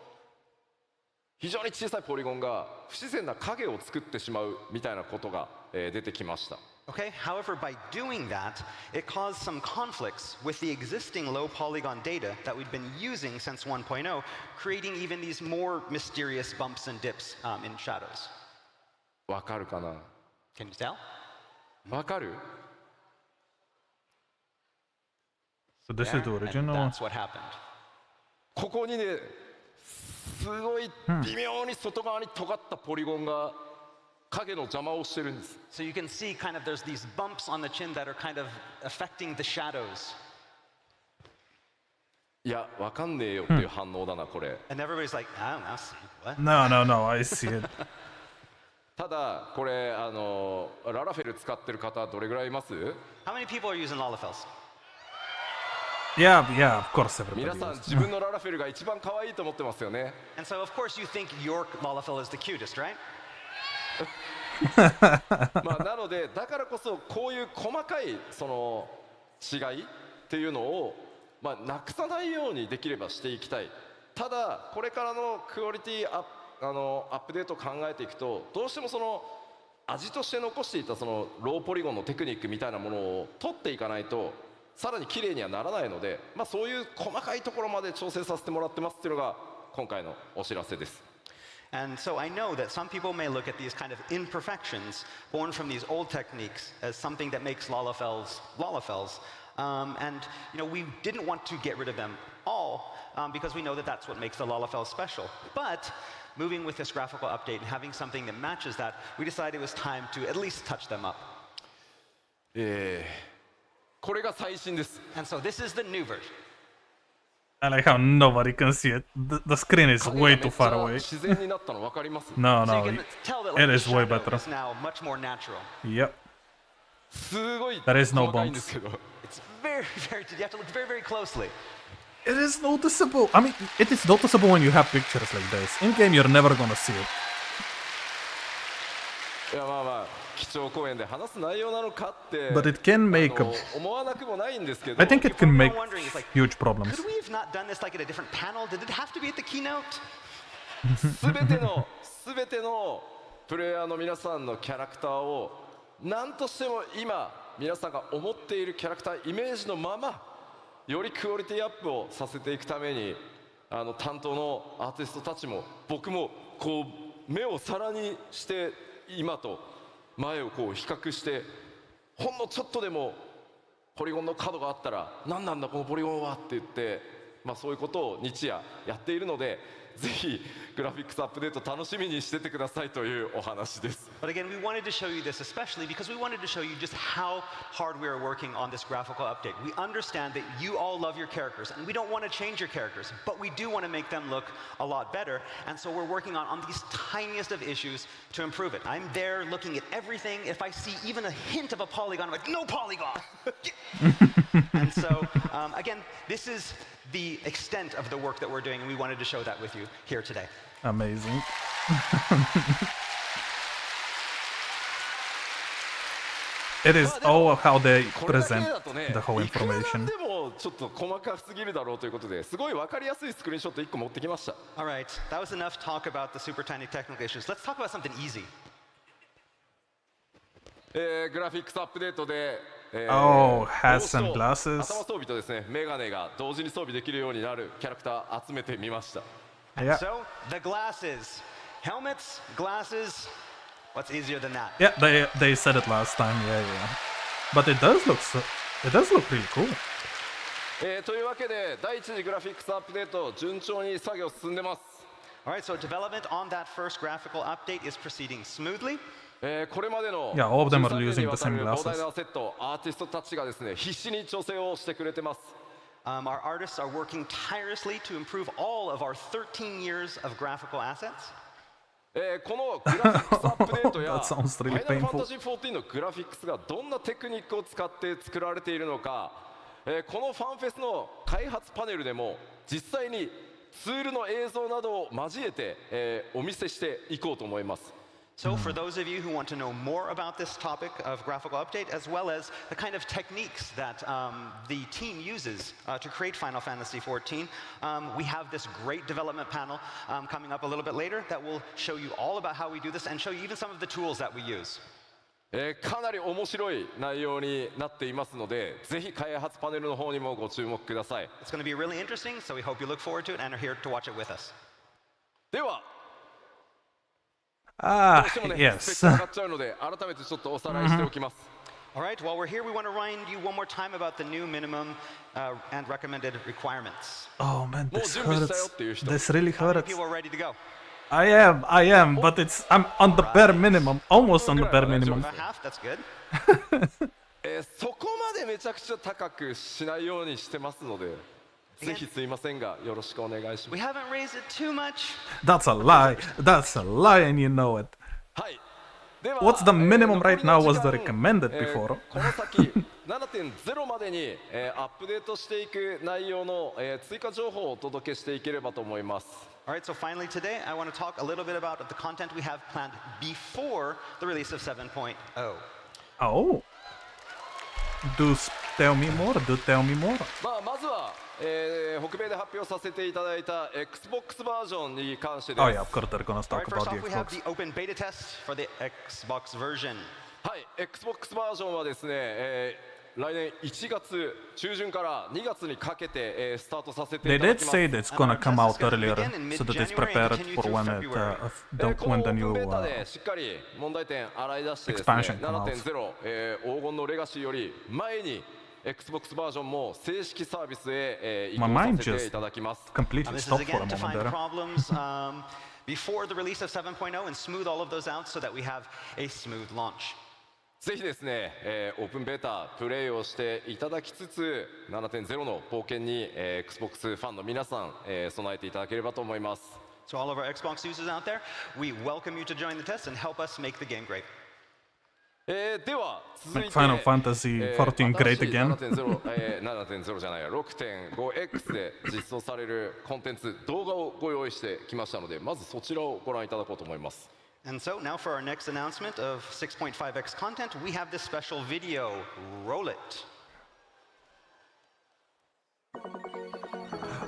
非常に小さいポリゴンが不自然な影を作ってしまうみたいなことが、出てきました。Okay, however, by doing that, it caused some conflicts with the existing low polygon data that we'd been using since 1.0, creating even these more mysterious bumps and dips in shadows. わかるかな？ Can you tell? わかる？ So this is the There, and original. that's what happened. ここにね、すごい微妙に外側に尖ったポリゴンが影の邪魔をしてるんです。 So you can see kind of there's these bumps on the chin that are kind of affecting the shadows. いや、わかんねえよっていう反応だなこれ。 And everybody's like, I don't know, what? No, I see it. ただこれララフェル使ってる方どれぐらいいます？ How many people are using Lalafels? Yeah, of course 皆 everybody さん is. 自分のララフェルが一番可愛いと思ってますよね。 And so of course you think your Lalafell is the cutest, right? まあなのでだからこそこういう細かいその違いっていうのをまあなくさないようにできればしていきたい。ただこれからのクオリティアップデートを考えていくと、どうしてもその味として残していたそのローポリゴンのテクニックみたいなものを取っていかないとさらに綺麗にはならないので、そういう細かいところまで調整させてもらってますっていうのが今回のお知らせです。And so I know that some people may look at these kind of imperfections born from these old techniques as something that makes Lalafels Lalafels. And we didn't want to get rid of them all because we know that that's what makes the Lalafels special. But moving with this graphical update and having something that matches that, we decided it was time to at least touch them up. これが最新です。 And so this is the new version. I like how nobody can see it. The screen is way too far away. 自然になったの分かります？ No, So no, you can tell that it the is way shadow better. is now much more natural. Yep. すごい There is no 細かいんですけど。 It's very, very, you have to look very, very closely. It is noticeable. I mean, it is noticeable when you have pictures like this. In game, you're never gonna see it. いや基調講演で話す内容なのかって But it can make 思わなくもないんですけど。 I think it can make huge problems. Could we have not done this like at a different panel? Did it have to be at the keynote? すべてのプレイヤーの皆さんのキャラクターを何としても今皆さんが思っているキャラクターイメージのままよりクオリティアップをさせていくために担当のアーティストたちも僕もこう目をさらにして今と前をこう比較してほんのちょっとでもポリゴンの角があったら何なんだこのポリゴンはって言ってそういうことを日夜やっているのでぜひグラフィックスアップデート楽しみにしててくださいというお話です。 But again, we wanted to show you this especially because we wanted to show you just how hard we are working on this graphical update. We understand that you all love your characters and we don't want to change your characters, but we do want to make them look a lot better. And so we're working on these tiniest of issues to improve it. I'm there looking at everything. If I see even a hint of a polygon, I'm like, no polygon! And so, again, this is the extent of the work that we're doing, and we wanted to show that with you here today. Amazing. It is all how they これだけ present だとね the whole いくらなん information. でもちょっと細かすぎるだろうということですごい分かりやすいスクリーンショット1個持ってきました。 All right, that was enough talk about the super tiny technical issues. Let's talk about something easy. グラフィックスアップデートで、Oh, hats 帽 and 子と glasses. 頭装備とですねメガネが同時に装備できるようになるキャラクター集めてみました。 Yeah. So, the glasses. Helmets, glasses. What's easier than that? Yeah, they said it last time. Yeah. But it does look really cool. というわけで第一次グラフィックスアップデート順調に作業進んでます。 All right, so development on that first graphical update is proceeding smoothly. これまでの Yeah, all of them are 13年 using にわ the た same る glasses. 膨大なセットアーティストたちがですね必死に調整をしてくれてます。 Our artists are working tirelessly to improve all of our 13 years of graphical assets. このグラフィックスアップデートや That sounds really ファイナル painful. ファンタジー14のグラフィックスがどんなテクニックを使って作られているのか、このファンフェスの開発パネルでも実際にツールの映像などを交えて、お見せしていこうと思います。 So for those of you who want to know more about this topic of graphical update, as well as the kind of techniques that the team uses to create Final Fantasy XIV, we have this great development panel coming up a little bit later that will show you all about how we do this and show you even some of the tools that we use. かなり面白い内容になっていますので、ぜひ開発パネルの方にもご注目ください。 It's going to be really interesting, so we hope you look forward to it and are here to watch it with us. では、ど Ah, うしてもね、 yes. スペック上がっちゃうので、改めてちょっとおさらいしておきます。 All right, while we're here, we want to remind you one more time about the new minimum and recommended requirements. Oh man, this もう準備したよ hurts. っていう人。 This really How many hurts. people are ready to go? I am, but I'm on the bare minimum, almost on the bare minimum. About half, that's good. そこまでめちゃくちゃ高くしないようにしてますので、ぜひすいませんがよろしくお願いしま We す。 haven't raised it too much. That's a lie. That's a lie, and you know it. はい。では What's the minimum right now 残り was の the 時間 recommended before. この先 7.0 までに、アップデートしていく内容の、追加情報をお届けしていければと思います。 All right, so finally today, I want to talk a little bit about the content we have planned before the release of 7.0. Oh. Do Tell me more, dude, tell me more. まずは、北米で発表させていただいた Xbox バージョンに関してです。Oh yeah, of course they're gonna All talk right, first about the off, we have Xbox. the open beta test for the Xbox version. はい、Xbox バージョンはですね、来年1月中旬から2月にかけて、スタートさせて They いただ did きます。 say that it's gonna come out earlier, so that it's prepared for when この when the オープン new ベータでしっかり問題点洗い出してですね、 expansion come out. 7.0、黄金のレガシーより前に Xbox バージョンも正式サービスへ、移行 My mind させていただきます。 completely This is stopped for a again to moment find there. problems before the release of 7.0 and smooth all of those out so that we have a smooth launch. ぜひですね、オープンベータプレイをしていただきつつ 7.0 の冒険に、Xbox ファンの皆さん、備えていただければと思います。 So all of our Xbox users out there, we welcome you to join the test and help us make the game great. では続いて Final Fantasy 14 great again. 7.0 じゃないや 6.5X で実装されるコンテンツ動画をご用意してきましたので、まずそちらをご覧いただこうと思います。 And so now for our next announcement of 6.5x content, we have this special video. Roll it.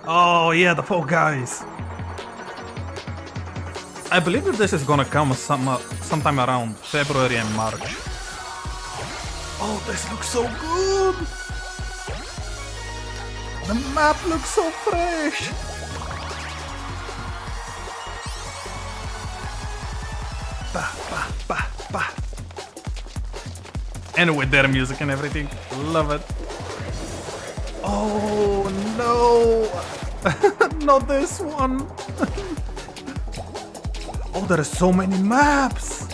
Oh yeah, the Fall Guys. I believe that this is gonna come sometime around February and March. Oh, this looks so good! The map looks so fresh! Bah, bah, bah, bah. And with their music and everything, love it. Oh no! Not this one! Oh, there are so many maps!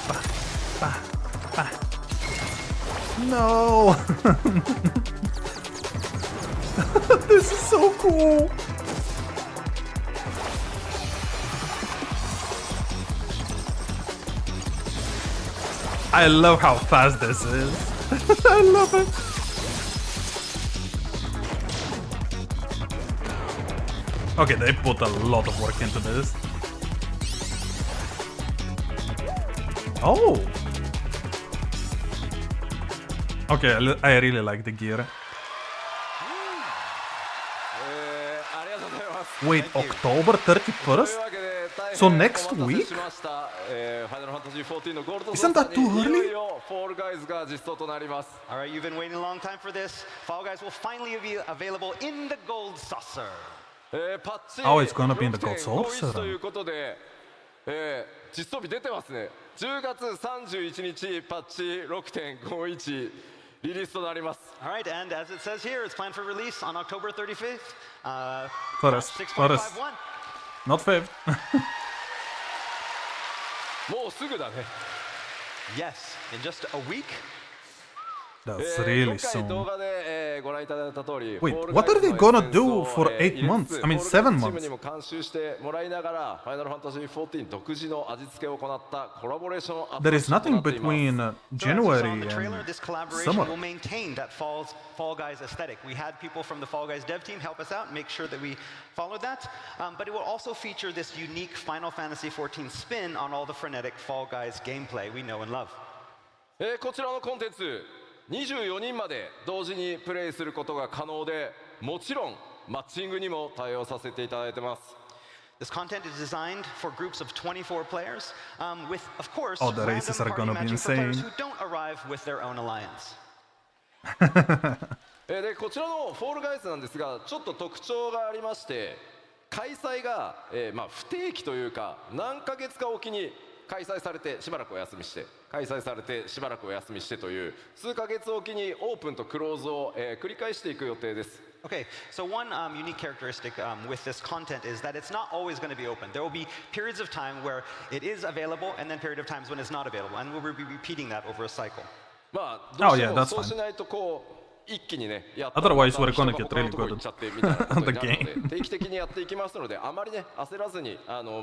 Bah, bah, bah. No! This is so cool! I love how fast this is. I love it. Okay, they put a lot of work into this. Oh! Okay, I really like the gear. ありがとうございます。 Wait, October 31st? So next week? Isn't that too early? Fall Guys が実装となります。 All right, you've been waiting a long time for this. Fall Guys will finally be available in the Gold Saucer. パッチ Oh, it's gonna be in the Gold Saucer. ということで、実装日出てますね。10月31日パッチ 6.51 リリースとなります。 All right, and as it says here, it's planned for release on October 35th. Forest. 6.51. Not 5th. もうすぐだね。 Yes, in just a week. That's really 今回動 soon. 画で、ご覧いただいた通り Wait, Fall what are Guys they gonna のエッセンス do を for 8入れつつ months? I mean, Fall Guys 7 チーム months. にも監修してもらいながら Final Fantasy XIV 独自の味付けを行ったコラボレーションアプ There ロー is チとな nothing っています。 between So as you saw January in the trailer, and this collaboration summer. will maintain that Fall Guys aesthetic. We had people from the Fall Guys dev team help us out, make sure that we followed that. But it will also feature this unique Final Fantasy XIV spin on all the frenetic Fall Guys gameplay we know and love. こちらのコンテンツ24人まで同時にプレイすることが可能で、もちろんマッチングにも対応させていただいてます。 This content is designed for groups of 24 players, with, of course, Oh, the random races are party gonna be matching for players insane. who don't arrive with their own alliance. でこちらのフォールガイズなんですが、ちょっと特徴がありまして、開催が、不定期というか何ヶ月かおきに開催されてしばらくお休みして、開催されてしばらくお休みしてという数ヶ月おきにオープンとクローズを、繰り返していく予定です。 Okay, so one unique characteristic with this content is that it's not always going to be open. There will be periods of time where it is available and then period of times when it's not available, and we'll be repeating that over a cycle. まあどうして Oh, yeah, も that's そう fine. しないとこう一気にねやった Otherwise, ら we're gonna 人 get が他 really のとこ good 行っちゃってみたいなことになるの the で game. 定期的にやっていきますので、あまりね焦らずに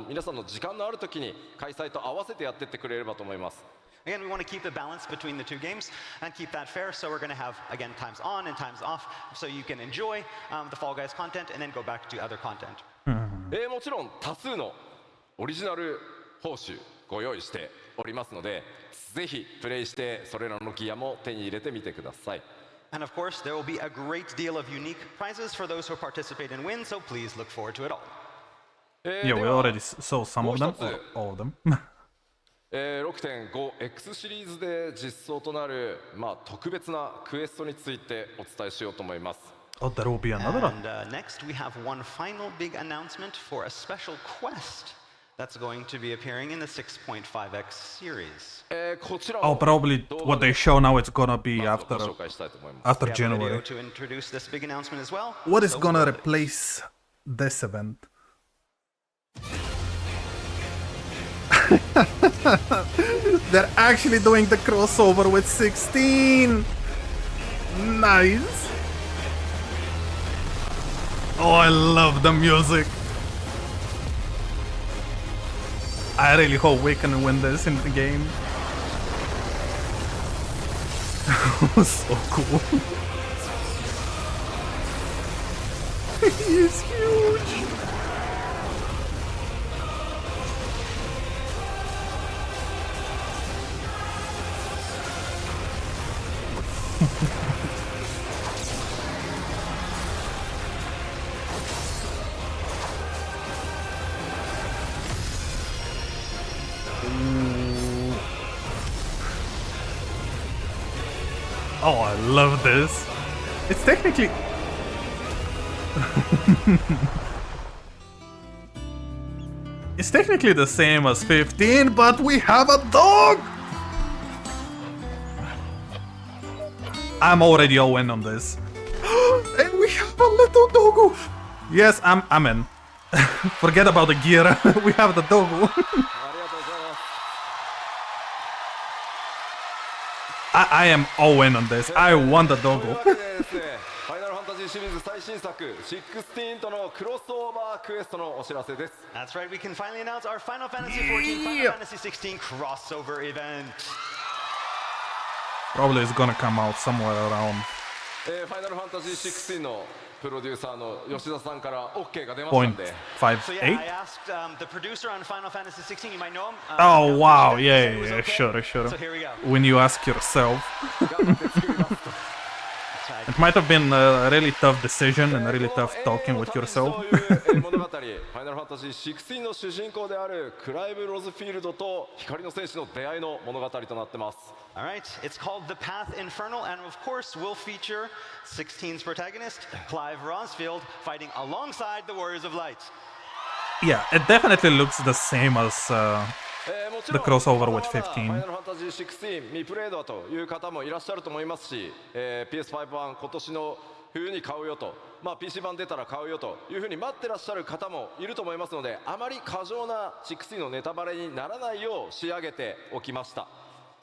皆さんの時間のある時に開催と合わせてやってってくれればと思います。 Again, we want to keep the balance between the two games and keep that fair. So we're going to have, again, times on and times off, so you can enjoy the Fall Guys content and then go back to other content. もちろん多数のオリジナル報酬ご用意しておりますので、ぜひプレイしてそれらのギアも手に入れてみてください。And of course, there will be a great deal of unique prizes for those who participate and win, so please look forward to it all. Yeah, we already saw some of them, or all of them. 6.5X シリーズで実装となる、特別なクエストについてお伝えしようと思います。Oh, there will be another one. And next, we have one final big announcement for a special quest that's going to be appearing in the 6.5X series. こちら Oh, も probably what they show now it's gonna be まずご after 紹介したいと思います。 after We have a video January. to introduce this big announcement as well. What is so gonna roll it. replace this event? They're actually doing the crossover with 16. Nice. Oh, I love the music. I really hope we can win this in the game. So cool. He's huge. Oh, I love this. It's technically... It's technically the same as 15, but we have a dog! I'm already all in on this. And we have a little doggo! Yes, I'm in. Forget about the gear. We have the doggo. ありがとうございます。 I am all in on this. I want the という doggo. わけでですね、ファイナルファンタジーシリーズ最新作16とのクロスオーバークエストのお知らせです。 That's right, we can finally announce our Final Fantasy XIV, Final Fantasy XVI crossover event. Probably it's gonna come out somewhere around ファイナルファンタジー16のプロデューサーの吉田さんから OK が出ましたんで、 So yeah, I 0.58. asked the producer on Final Fantasy XVI, you might know him. Oh wow, he yeah, said it was yeah, okay. sure, sure. So here we go. When you ask yourself, 頑張って作りますと。 That's right. it might have been a really tough decision and really tough talking with この yourself. 永遠の旅という物語、ファイナルファンタジー16の主人公であるクライブ・ロズフィールドと光の戦士の出会いの物語となってます。 All right, it's called The Path Infernal, and of course, will feature 16's protagonist, Clive Rosfield, fighting alongside the Warriors of Light. Yeah, it definitely looks the same as もち the ろん crossover with まだまだファイナ 15. ルファンタジー16未プレイだという方もいらっしゃると思いますし、PS5 版今年の冬に買うよと、PC 版出たら買うよというふうに待ってらっしゃる方もいると思いますので、あまり過剰な16のネタバレにならないよう仕上げておきました。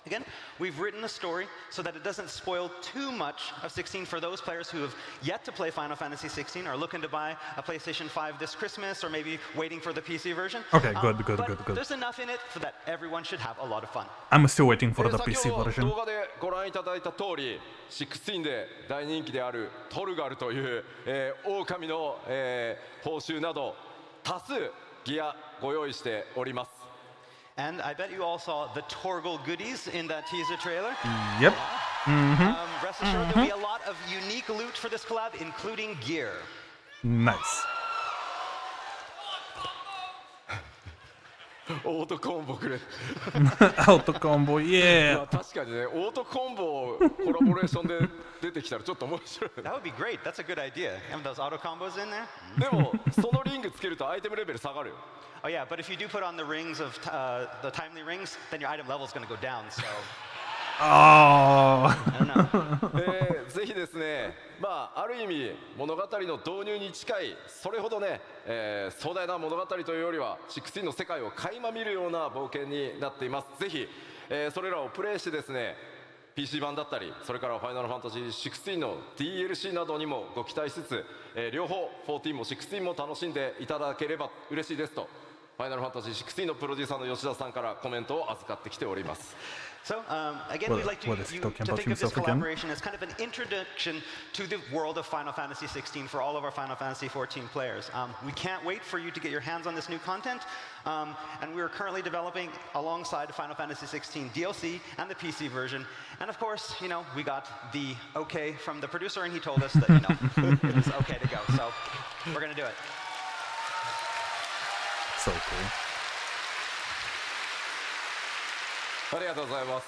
Again, we've written the story so that it doesn't spoil too much of 16 for those players who have yet to play Final Fantasy 16, are looking to buy a PlayStation 5 this Christmas, or maybe waiting for the PC version. Okay, good, good, But good, good. there's enough in it so that everyone should have a lot of fun. I'm still waiting for the 先 PC ほど version. 動画でご覧いただいた通り、16で大人気であるトルガルという、狼の、報酬など多数ギアご用意しております。 And I bet you all saw the Torgal goodies in that teaser trailer. Yep. Rest assured, there'll be a lot of unique loot for this collab, including gear. Nice. オートコンボくれ。 Auto combo, い yeah. や確かにね、オートコンボコラボレーションで出てきたらちょっと面白い。 That would be great. That's a good idea. Having those auto combos in there. でもそのリングつけるとアイテムレベル下がるよ。 Oh yeah, but if you do put on the rings of the timely rings, then your item level is going to go down. So Oh. I don't know. ぜひですね、ある意味物語の導入に近い、それほどね、壮大な物語というよりは16の世界を垣間見るような冒険になっています。ぜひ、それらをプレイしてですね、PC 版だったり、それからファイナルファンタジー16の DLC などにもご期待しつつ、両方14も16も楽しんでいただければ嬉しいですと、フファイナルファンタジー16のプロデューサーの吉田さんからコメントを預かってきております。So, again, we'd like What is he you talking to about think of this himself again? collaboration as kind of an introduction to the world of Final Fantasy XVI for all of our Final Fantasy XIV players. We can't wait for you to get your hands on this new content, and we're currently developing alongside Final Fantasy XVI DLC and the PC version. And of course, you know, we got the okay from the producer, and he told us that, you know, it was okay to go. So we're going to do it. So cool. ありがとうございます。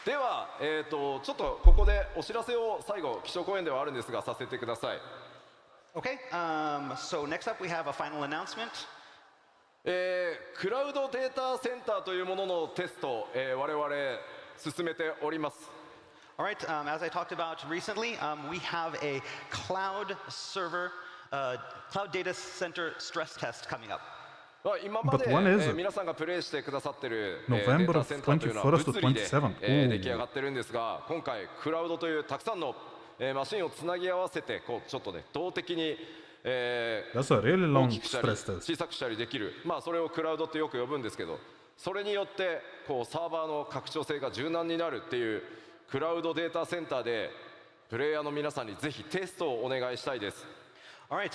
では、ちょっとここでお知らせを最後、基調講演ではあるんですが、させてください。Okay, so next up we have a final announcement. クラウドデータセンターというもののテスト、我々進めております。All right, as I talked about recently, we have a cloud server, cloud data center stress test coming up. 今まで、皆さんがプレイしてくださっている、データセンターというのは物理で、出来上がってるんですが、今回クラウドというたくさんの、マシンをつなぎ合わせてこうちょっとね動的に、That's a really 大 long きくしたり stress test. 小さくしたりできる、まあそれをクラウドってよく呼ぶんですけど、それによってこうサーバーの拡張性が柔軟になるっていうクラウドデータセンターでプレイヤーの皆さんにぜひテストをお願いしたいです。All right,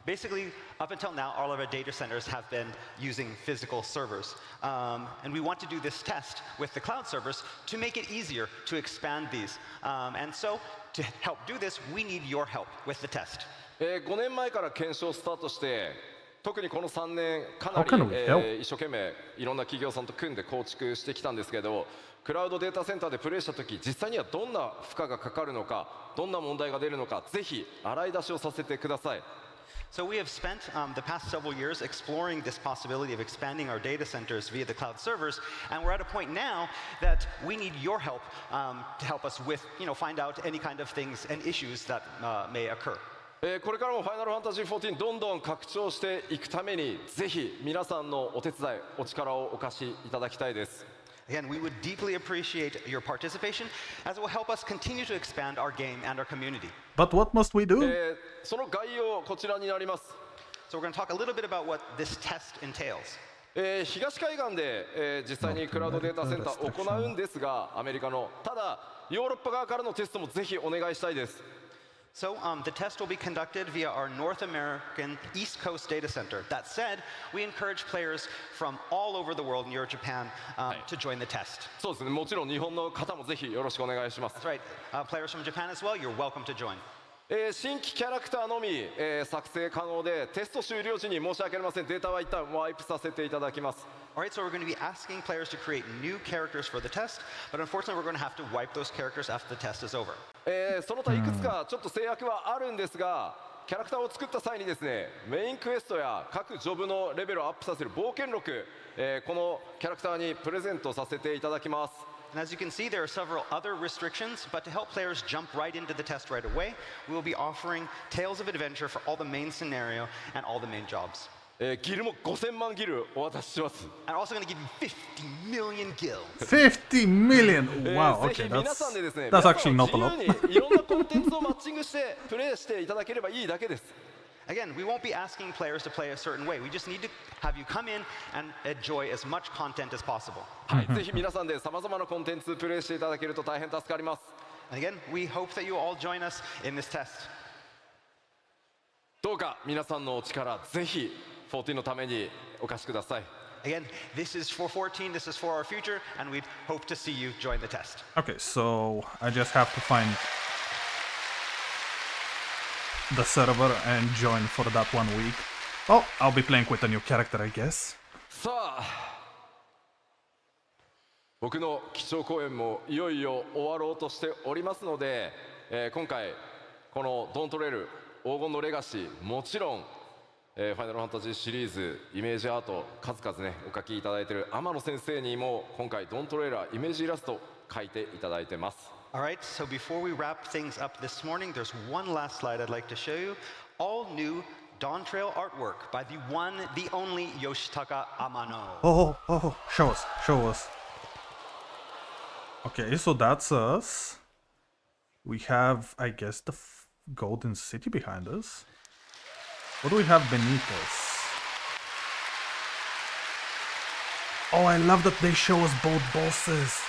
basically, up until now, all of our data centers have been using physical servers. And we want to do this test with the cloud servers to make it easier to expand these. And so, to help do this, we need your help with the test. 5年前から検証スタートして、特にこの3年かな How can we り、 help? 一生懸命いろんな企業さんと組んで構築してきたんですけど、クラウドデータセンターでプレイした時、実際にはどんな負荷がかかるのか、どんな問題が出るのか、ぜひ洗い出しをさせてください。So we have spent the past several years exploring this possibility of expanding our data centers via the cloud servers, and we're at a point now that we need your help to help us with, you know, find out any kind of things and issues that may occur. これからもファイナルファンタジー14どんどん拡張していくために、ぜひ皆さんのお手伝い、お力をお貸しいただきたいです。Again, we would deeply appreciate your participation as it will help us continue to expand our game and our community. But what must we do? その概要こちらになります。So we're going to talk a little bit about what this test entails. 東海岸で、実際にクラウドデータセンターを行うんですが、アメリカの、ただヨーロッパ側からのテストもぜひお願いしたいです。So the test will be conducted via our North American East Coast data center. That said, we encourage players from all over the world in Europe, Japan, to join the test. そうですね、もちろん日本の方もぜひよろしくお願いします。That's right. Players from Japan as well, you're welcome to join. 新規キャラクターのみ、作成可能で、テスト終了時に申し訳ありません、データは一旦ワイプさせていただきます。All right, so we're going to be asking players to create new characters for the test, but unfortunately, we're going to have to wipe those characters after the test is over. その他いくつかちょっと制約はあるんですが、キャラクターを作った際にですね、メインクエストや各ジョブのレベルをアップさせる冒険録、このキャラクターにプレゼントさせていただきます。And as you can see, there are several other restrictions, but to help players jump right into the test right away, we will be offering Tales of Adventure for all the main scenario and all the main jobs. ギルも5000万ギルお渡しします。I'm also going to give you 50 million gills. 50 million! Wow, ぜ okay, ひ皆さんでですね、 that's actually not a 皆 lot. さん自由にいろんなコンテンツをマッチングしてプレイしていただければいいだけです。Again, we won't be asking players to play a certain way. We just need to have you come in and enjoy as much content as possible. はい、ぜひ皆さんでさまざまなコンテンツプレイしていただけると大変助かります。And again, we hope that you all join us in this test. どうか皆さんのお力ぜひ14のためにお貸しください。Again, this is for 14, this is for our future, and we hope to see you join the test. Okay, so I just have to find the server and join for that 1 week. Oh, I'll be playing with a new character, I guess. さあ、僕の基調講演もいよいよ終わろうとしておりますので、今回このドントレール黄金のレガシー、もちろんファイナルファンタジーシリーズイメージアート数々ねお書きいただいている天野先生にも今回ドントレーラーイメージイラスト描いていただいてます。 All right, so before we wrap things up this morning, there's one last slide I'd like to show you. All new Dawn Trail artwork by the one, the only Yoshitaka Amano. Oh, show us. Okay, so that's us. We have, I guess, the Golden City behind us. What do we have beneath us? Oh, I love that they show us both bosses.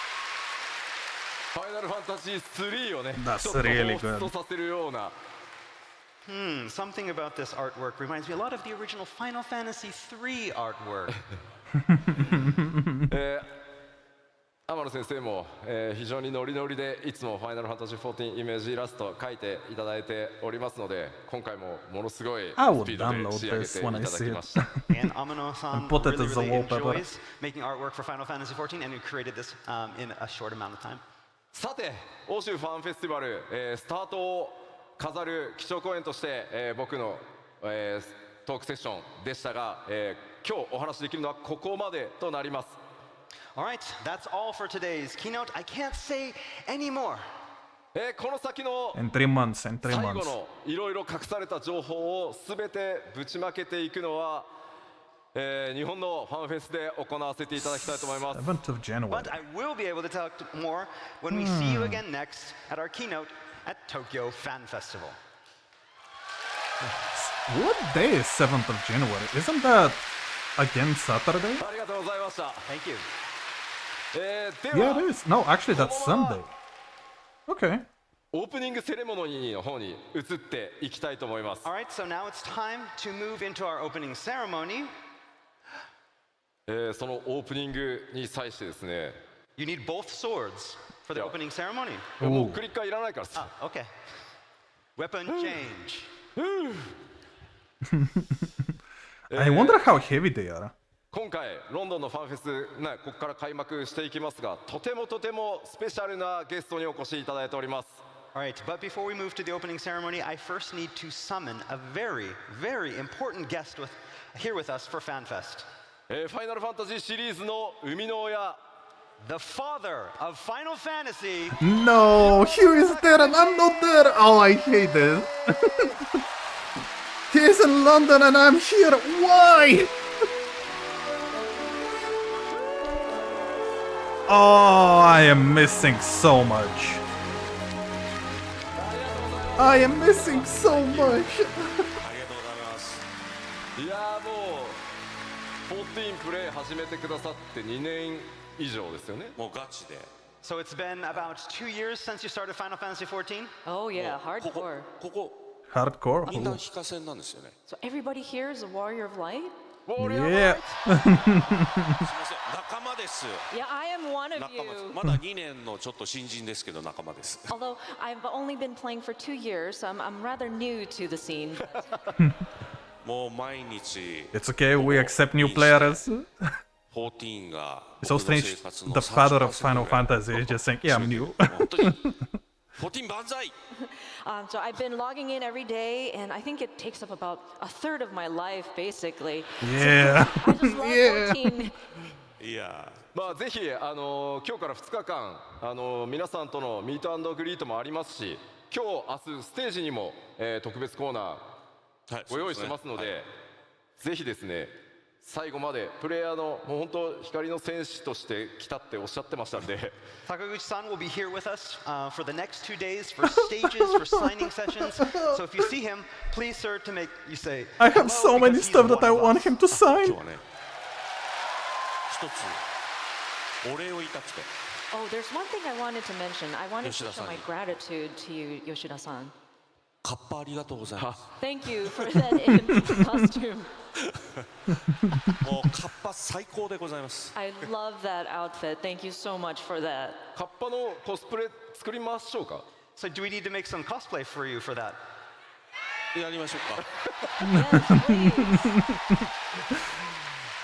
ファイナルファンタジー3をね、 That's ちょっと really 彷彿とさせるような。 Something about this artwork reminds me a lot of the original Final Fantasy III artwork. 天野先生も、非常にノリノリでいつもファイナルファンタジー14イメージイラスト描いていただいておりますので、今回もものすごいスピ I would ードで download 仕上げ this ていた when I だ see き it. ました。 And Amano-san put it really, as a really wallpaper. enjoys making artwork for Final Fantasy XIV, and we created this in a short amount of time. さて、欧州ファンフェスティバル、スタートを飾る基調講演として、僕の、トークセッションでしたが、今日お話しできるのはここまでとなります。All right, that's all for today's keynote. I can't say any more. この先の In 3 months, in 3最後 months. のいろいろ隠された情報をすべてぶちまけていくのは、日本のファンフェスで行わせていただきたいと思います。 7th of January. But I will be able to talk more when we see you again next at our keynote at Tokyo Fan Festival. What day is 7th of January? Isn't that again Saturday? ありがとうございました。 Thank you. で Yeah, は it is. No, actually, that's Sunday. Okay. オープニングセレモニーの方に移っていきたいと思います。 All right, so now it's time to move into our opening ceremony. そのオープニングに際してですね、 You need both swords for the Yeah. opening ceremony. もうクリッカーいらないからさ。 Okay. Weapon change. I wonder how heavy they are. 今回ロンドンのファンフェス、ね、ここから開幕していきますが、とてもスペシャルなゲストにお越しいただいております。 All right, but before we move to the opening ceremony, I first need to summon a very, very important guest here with us for FanFest. ファイナルファンタジーシリーズの生みの親、 The father of Final Fantasy. No, Hugh is there and I'm not there. Oh, I hate this. He's in London and I'm here. Why? Oh, I am missing so much. I am missing so much. いやーもう14プレイ始めてくださって2年以上ですよね。もうガチで So it's been about 2 years since you started Final Fantasy XIV? Oh yeah, ここ hardcore. ここ Hardcore? みんな非課線なんですよね So everybody here is a warrior of light? Yeah. すいません仲間です Yeah, I am one of 仲間です you. まだ2年のちょっと新人ですけど仲間です Although I've only been playing for 2 years, so I'm rather new to the scene. もう毎日 It's okay, we accept new players. 14が It's so 僕の strange. 生活の The father of 30% Final Fantasy is just saying, yeah, I'm new. 本当に14万歳 So I've been logging in every day, and I think it takes up about a third of my life, basically. Yeah. I just love Yeah. 14. いやまあぜひ今日から2日間皆さんとのミート&グリートもありますし、今日明日ステージにも、特別コーナーはいご用意してますので、そうですねぜひですね最後までプレイヤーのもう本当光の戦士として来たっておっしゃってましたんで。Sakaguchi-san will be here with us for the next 2 days for stages, for signing sessions. So if you see him, please, sir, to make you say, I have "Hello," so many because he's stuff that one I of want us. him to 今 sign. 日はね一つお礼を言いたくて Oh, there's one thing I wanted to mention. I wanted to show Yoshida-san. my gratitude to you, Yoshida-san. カッパありがとうございます Thank you for that imp costume. もうカッパ最高でございます I love that outfit. Thank you so much for that. カッパのコスプレ作りましょうか。 So do we need to make some cosplay for you for that? やりましょうか Yes, please.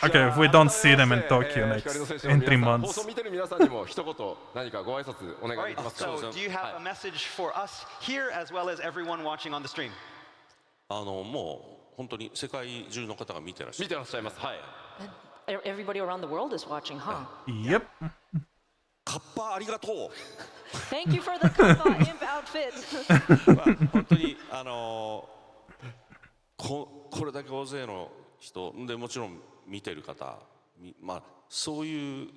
Okay, if we don't see them in じゃあ Tokyo 光の戦 next, 士の in 皆 3 さん、放 months. 送見てる皆さんにも一言何かご挨拶お All 願い right, できますか。 so do you have a message for us here as well as everyone watching on the stream? もう本当に世界中の方が見てらっしゃる見てらっしゃいます。はい。 Everybody around the world is watching, huh? Yep. カッパありがとう Thank you for the Kappa imp outfit. まあ本当にこれだけ大勢の人でもちろん見てる方まあそういう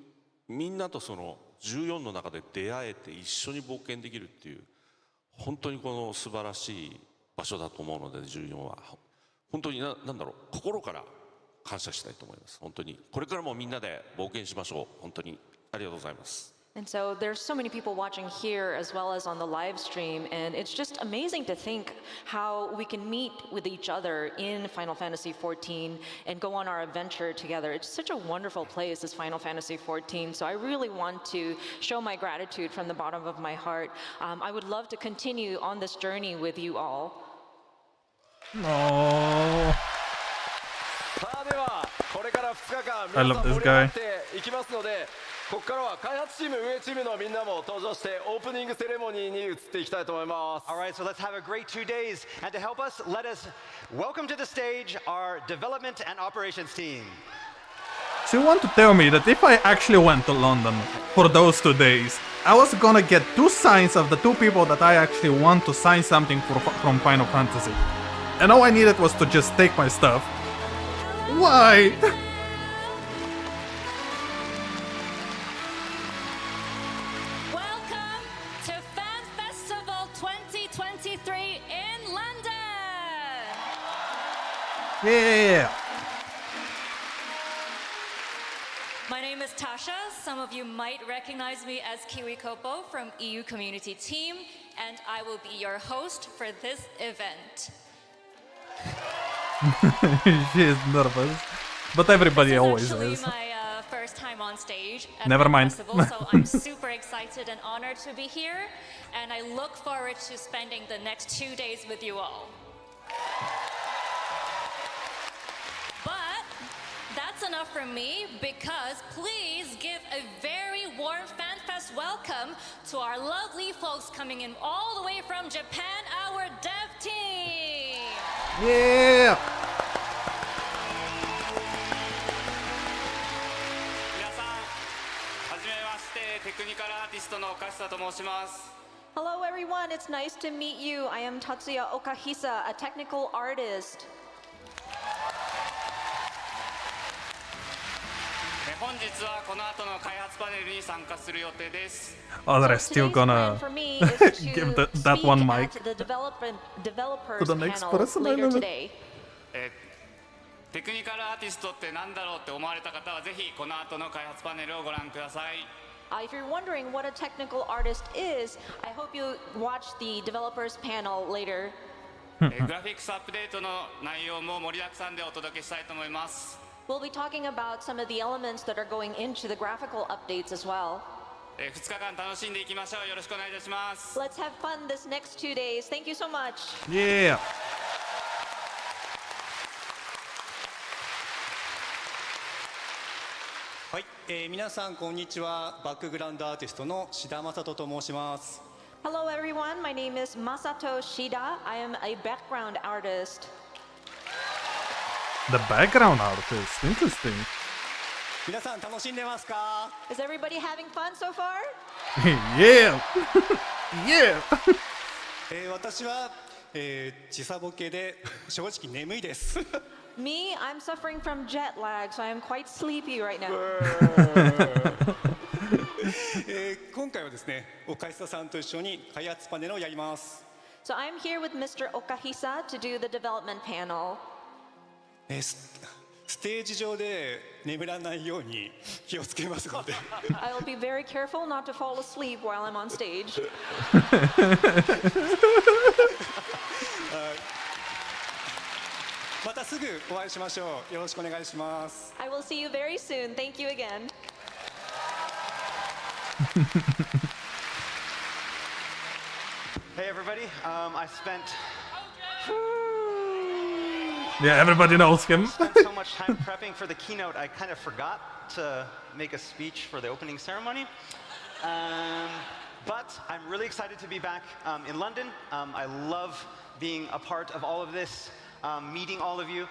みんなとその14の中で出会えて一緒に冒険できるっていう本当にこの素晴らしい場所だと思うので14は本当になんだろう心から感謝したいと思います。本当にこれからもみんなで冒険しましょう。本当にありがとうございます。And so there's so many people watching here as well as on the live stream, and it's just amazing to think how we can meet with each other in Final Fantasy XIV and go on our adventure together. It's such a wonderful place, this Final Fantasy XIV, so I really want to show my gratitude from the bottom of my heart. I would love to continue on this journey with you all. No. さあではこれから2日間 I 皆 love さん this 盛り上が guy. っていきますので、ここからは開発チーム運営チームのみんなも登場してオープニングセレモニーに移っていきたいと思います。 All right, so let's have a great 2 days. And to help us, let us welcome to the stage our development and operations team. So you want to tell me that if I actually went to London for those 2 days, I was gonna get 2 signs of the 2 people that I actually want to sign something from Final Fantasy. And all I needed was to just take my stuff. Why? Welcome to Fan Festival 2023 in London! Yeah. My name is Tasha. Some of you might recognize me as Kiwi Kopo from EU Community Team, and I will be your host for this event. She is nervous. But everybody This is always actually is. my first time on stage at Never Fan mind. Festival, so I'm super excited and honored to be here, and I look forward to spending the next 2 days with you all. But that's enough from me, because please give a very warm FanFest welcome to our lovely folks coming in all the way from Japan, our dev team. Yeah. 皆さん、はじめまして、テクニカルアーティストの岡下と申します。 Hello everyone, it's nice to meet you. I am Tatsuya Okahisa, a technical artist. 本日はこの後の開発パネルに参加する予定です。 Oh, they're So still today's plan gonna for me is to give that speak one mic at the developers to the next panel person. I later love it. today. テクニカルアーティストって何だろうって思われた方はぜひこの後の開発パネルをご覧ください。 If you're wondering what a technical artist is, I hope you watch the developers panel later. グラフィックスアップデートの内容も盛りだくさんでお届けしたいと思います。 We'll be talking about some of the elements that are going into the graphical updates as well. 2日間楽しんでいきましょう。よろしくお願いいたします。 Let's have fun this next 2 days. Thank you so much. Yeah. はい、皆さんこんにちは。バックグラウンドアーティストの志田正人と申します。 Hello everyone, my name is Masato Shida. I am a background artist. The background artist. Interesting. 皆さん楽しんでますか？ Is everybody having fun so far? Yeah. Yeah. 私は、時差ボケで正直眠いです。Me, I'm suffering from jet lag, so I'm quite sleepy right now. 今回はですね、岡久さんと一緒に開発パネルをやります。 So I'm here with Mr. Okahisa to do the development panel. ステージ上で眠らないように気をつけますので。I will be very careful not to fall asleep while I'm on stage. またすぐお会いしましょう。よろしくお願いします。 I will see you very soon. Thank you again. Hey everybody, I spent Yeah, everybody knows him. so much time prepping for the keynote, I kind of forgot to make a speech for the opening ceremony. But I'm really excited to be back in London. I love being a part of all of this, meeting all of you.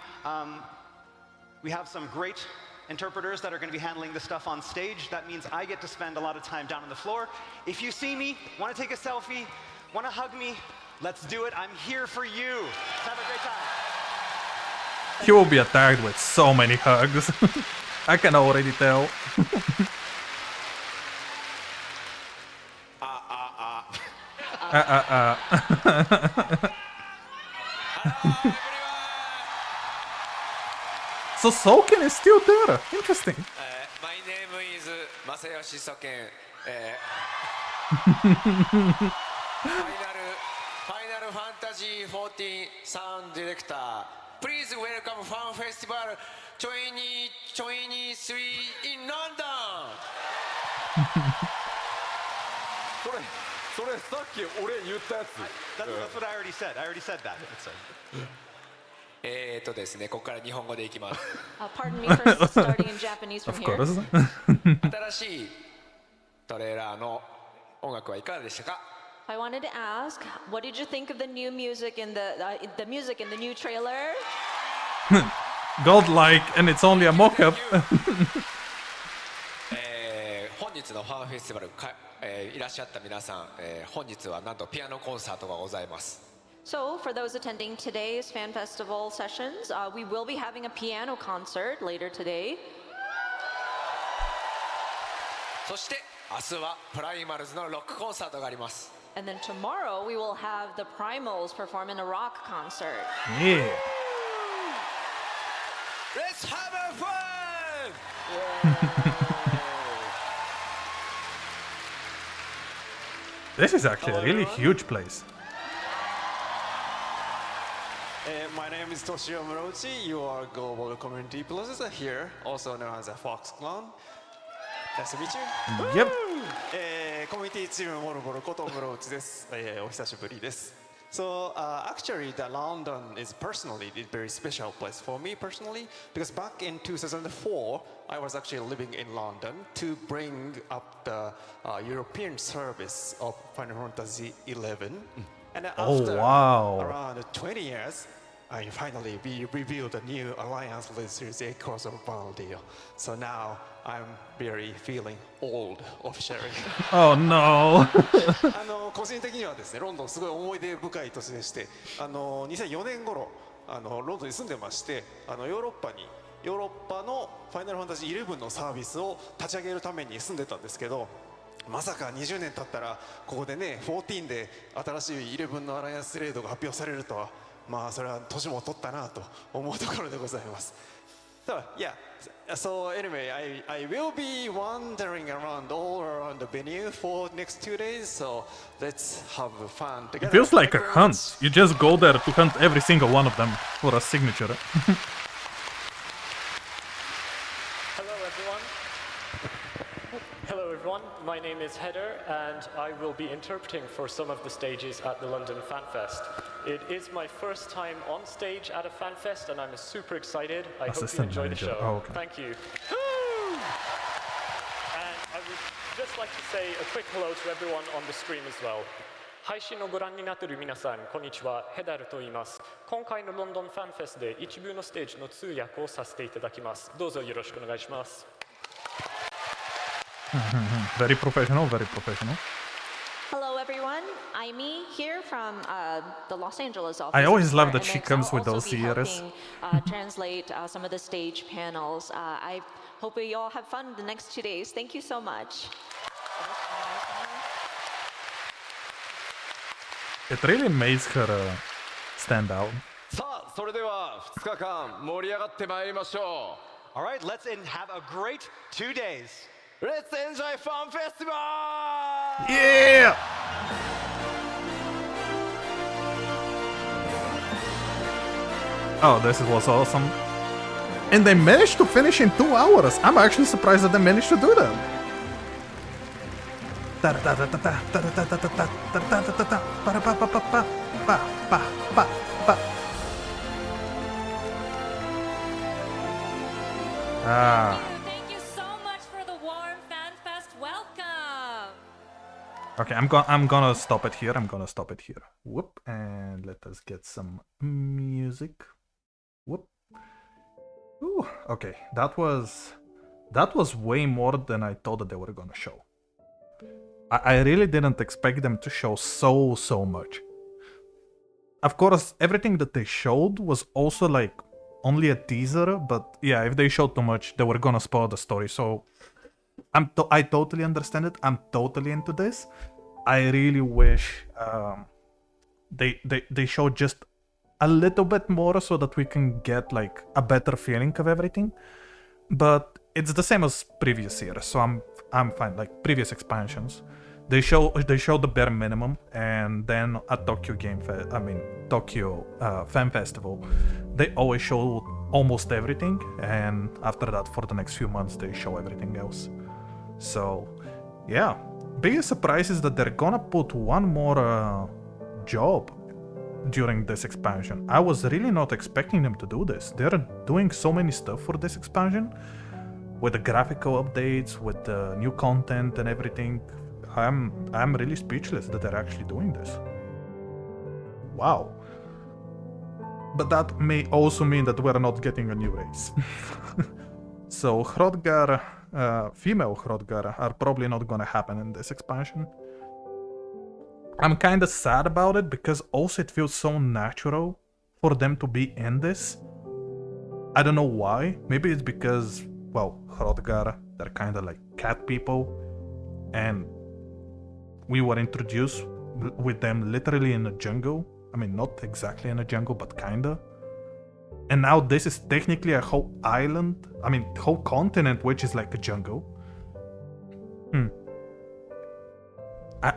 We have some great interpreters that are going to be handling this stuff on stage. That means I get to spend a lot of time down on the floor. If you see me, want to take a selfie, want to hug me, let's do it. I'm here for you. Let's have a great time. He will be attacked with so many hugs. I can already tell. So Soken is still there. Interesting. My name is Masayoshi Soken. Final Fantasy 14 Sound Director. Please welcome Fan Festival 2023 in London! それさっき俺言ったやつ。That's what I already said. I already said that. ですね、ここから日本語でいきます。Pardon me for starting in Japanese from Of here. course. 新しいトレーラーの音楽はいかがでしたか？ I wanted to ask, what did you think of the new music in the music in the new trailer? Godlike, and it's only a mock-up. 本日のファンフェスティバルいらっしゃった皆さん、本日はなんとピアノコンサートがございます。 So, for those attending today's fan festival sessions, we will be having a piano concert later today. そして明日はプライマルズのロックコンサートがあります。 And then tomorrow, we will have the Primals perform in a rock concert. Yeah. Let's have a fun! This is actually a really huge place. My name is Toshio Morochi. You are global community processor here, also known as a Fox Clone. Nice to meet you. Yep. コミュニティチームモルボルことムロウチです。お久しぶりです。So actually, the London is personally a very special place for me personally because back in 2004, I was actually living in London to bring up the European service of Final Fantasy XI. And after around 20 years, I finally revealed a new alliance with Series A across Valdio. So now I'm very feeling old officially. Oh no. 個人的にはですね、ロンドンすごい思い出深い年でして、2004年頃ロンドンに住んでまして、ヨーロッパのファイナルファンタジー11のサービスを立ち上げるために住んでたんですけど。まさか20年経ったらここでね14で新しい11のアライアンスレードが発表されるとはまあそれは年も取ったなと思うところでございます。So yeah, so anyway, I will be wandering around all around the venue for next 2 days. So let's have fun together. It feels like a hunt. You just go there to hunt every single one of them for a signature. Hello everyone, my name is Heather and I will be interpreting for some of the stages at the London Fan Fest. It is my first time on stage at a fan fest and I'm super excited. I hope you enjoy the show. Oh, okay. Thank you. And I would just like to say a quick hello to everyone on the stream as well. 配信をご覧になっている皆さん、こんにちは、ヘダルと言います。今回のロンドンファンフェスで一部のステージの通訳をさせていただきます。どうぞよろしくお願いします。Very professional, very professional. Hello, everyone. Amy here from the Los Angeles office. I always love that and she then comes I'll with also those be ears. helping, translate some of the stage panels. I hope we all have fun the next 2 days. Thank you so much. It really makes her stand out. さあ、それでは2日間盛り上がってまいりましょう。 All right, let's have a great 2 days. Let's enjoy Fan Festival! Yeah! Oh, this was awesome. And they managed to finish in 2 hours. I'm actually surprised that they managed to do that. Ah. Thank you so much for the warm FanFest welcome. Okay, I'm gonna stop it here. Whoop, and let us get some music. Whoop. Ooh, okay, that was way more than I thought that they were gonna show. I really didn't expect them to show so much. Of course, everything that they showed was also like only a teaser, but yeah, if they showed too much, they were gonna spoil the story. So I totally understand it. I'm totally into this. I really wish they showed just a little bit more so that we can get like a better feeling of everything. But it's the same as previous years, so I'm fine. Like previous expansions, they show the bare minimum, and then at Tokyo Fan Festival, they always show almost everything, and after that, for the next few months, they show everything else. So, yeah, biggest surprise is that they're gonna put one more job during this expansion. I was really not expecting them to do this. They're doing so many stuff for this expansion, with the graphical updates, with the new content and everything. I'm really speechless that they're actually doing this. Wow. But that may also mean that we're not getting a new race. So Hrothgar, female Hrothgar, are probably not gonna happen in this expansion. I'm kinda sad about it because also it feels so natural for them to be in this. I don't know why. Maybe it's because, well, Hrothgar, they're kinda like cat people, and we were introduced with them literally in a jungle. I mean, not exactly in a jungle, but kinda. And now this is technically a whole island, I mean, whole continent, which is like a jungle.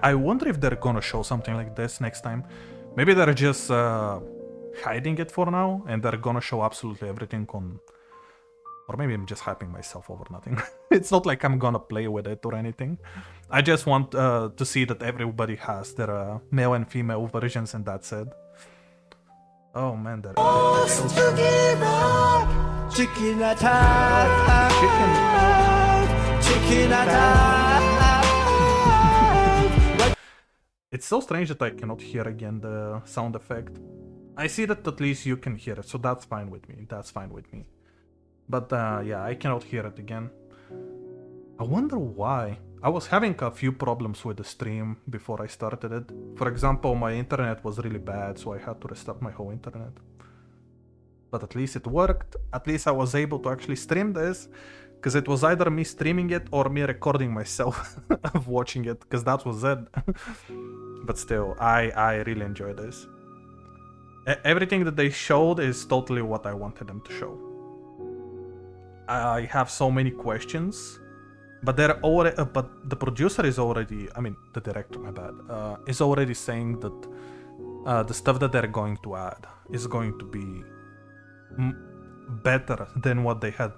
I wonder if they're gonna show something like this next time. Maybe they're just hiding it for now, and they're gonna show absolutely everything on... Or maybe I'm just hyping myself over nothing. It's not like I'm gonna play with it or anything. I just want to see that everybody has their male and female versions, and that's it. Oh man, they're... Chicken attack! Chicken attack! It's so strange that I cannot hear again the sound effect. I see that at least you can hear it, so that's fine with me. That's fine with me. But yeah, I cannot hear it again. I wonder why. I was having a few problems with the stream before I started it. For example, my internet was really bad, so I had to restart my whole internet. But at least it worked. At least I was able to actually stream this, because it was either me streaming it or me recording myself of watching it, because that was it. But still, I really enjoy this. Everything that they showed is totally what I wanted them to show. I have so many questions, but they're already. But the producer is already. I mean, the director, my bad, is already saying that the stuff that they're going to add is going to be better than what they had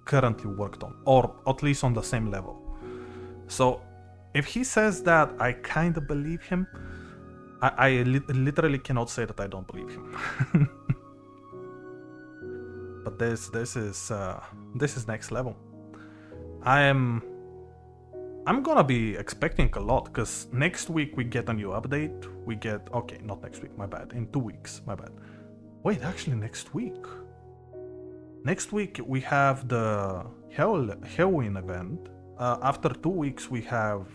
currently worked on, or at least on the same level. So, if he says that, I kind of believe him. I literally cannot say that I don't believe him. But this is next level. I'm gonna be expecting a lot, because next week we get a new update. We get, okay, not next week, my bad. In 2 weeks, my bad. Wait, actually next week. Next week we have the Halloween event. After 2 weeks we have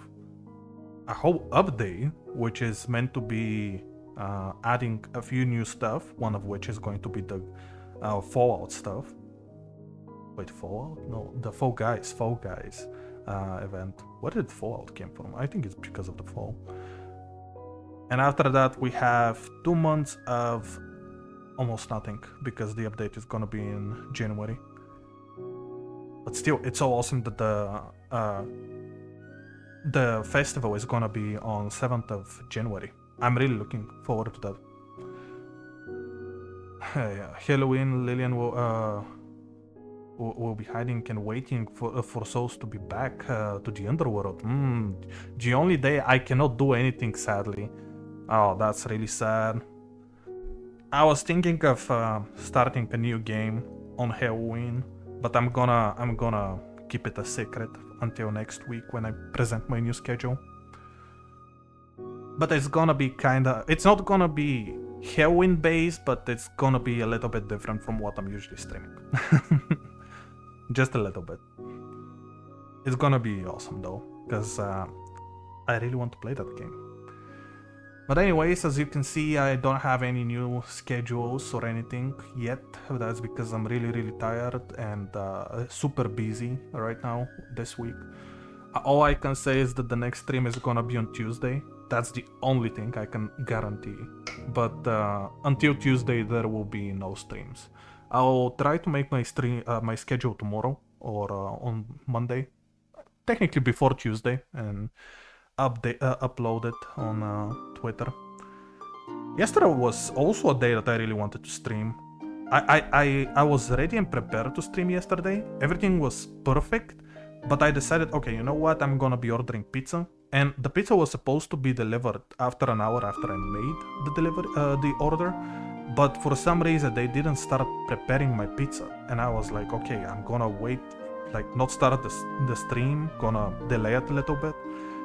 a whole update, which is meant to be adding a few new stuff. One of which is going to be the Fallout stuff. Wait, Fallout? No, the Fall Guys event. Where did Fallout came from? I think it's because of the fall. And after that we have 2 months of almost nothing, because the update is gonna be in January. But still, it's so awesome that the festival is gonna be on 7th of January. I'm really looking forward to that. Yeah, Halloween, Lillian will be hiding and waiting for souls to be back to the underworld. The only day I cannot do anything, sadly. Oh, that's really sad. I was thinking of starting a new game on Halloween, but I'm gonna keep it a secret until next week when I present my new schedule. But it's gonna be it's not gonna be Halloween based, but it's gonna be a little bit different from what I'm usually streaming. Just a little bit. It's gonna be awesome though, because I really want to play that game. But anyways, as you can see, I don't have any new schedules or anything yet. That's because I'm really tired and super busy right now this week. All I can say is that the next stream is gonna be on Tuesday, That's the only thing I can guarantee. But until Tuesday, there will be no streams. I'll try to make my schedule tomorrow or on Monday, technically before Tuesday, and upload it on Twitter. Yesterday was also a day that I really wanted to stream. I was ready and prepared to stream yesterday. Everything was perfect, but I decided, okay, you know what? I'm gonna be ordering pizza, and the pizza was supposed to be delivered after an hour after I made the order. But for some reason they didn't start preparing my pizza, and I was like, okay, I'm gonna wait, like not start the stream, gonna delay it a little bit.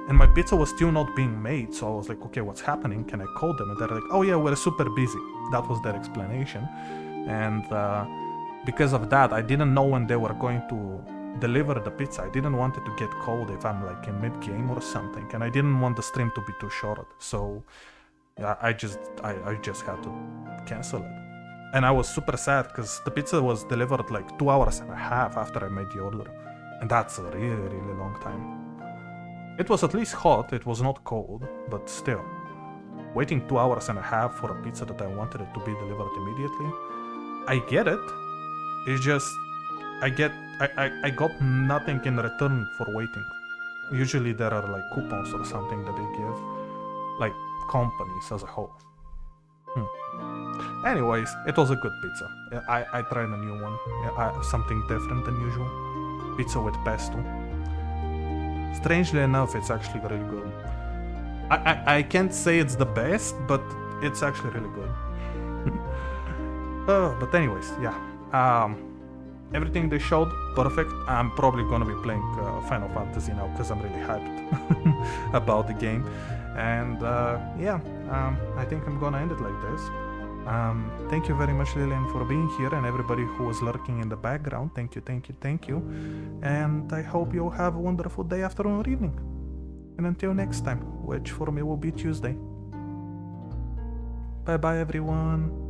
And my pizza was still not being made, so I was like, okay, what's happening? Can I call them? And they're like, oh yeah, we're super busy. That was their explanation. And because of that, I didn't know when they were going to deliver the pizza. I didn't want it to get cold if I'm like in mid-game or something, and I didn't want the stream to be too short. So yeah, I just had to cancel it. And I was super sad because the pizza was delivered like 2 hours and a half after I made the order. And that's a really, really long time. It was at least hot, it was not cold, but still. Waiting 2 hours and a half for a pizza that I wanted it to be delivered immediately. I get it. It's just I got nothing in return for waiting. Usually there are like coupons or something that they give, like companies as a whole. Anyways, it was a good pizza. I tried a new one, something different than usual. Pizza with pesto. Strangely enough, it's actually really good. I can't say it's the best, but it's actually really good. But anyways, yeah. Everything they showed, perfect. I'm probably gonna be playing Final Fantasy now because I'm really hyped about the game. And I think I'm gonna end it like this. Thank you very much, Lillian, for being here, and everybody who was lurking in the background. Thank you, thank you, thank you. And I hope you have a wonderful day, afternoon, or evening. And until next time, which for me will be Tuesday. Bye bye, everyone.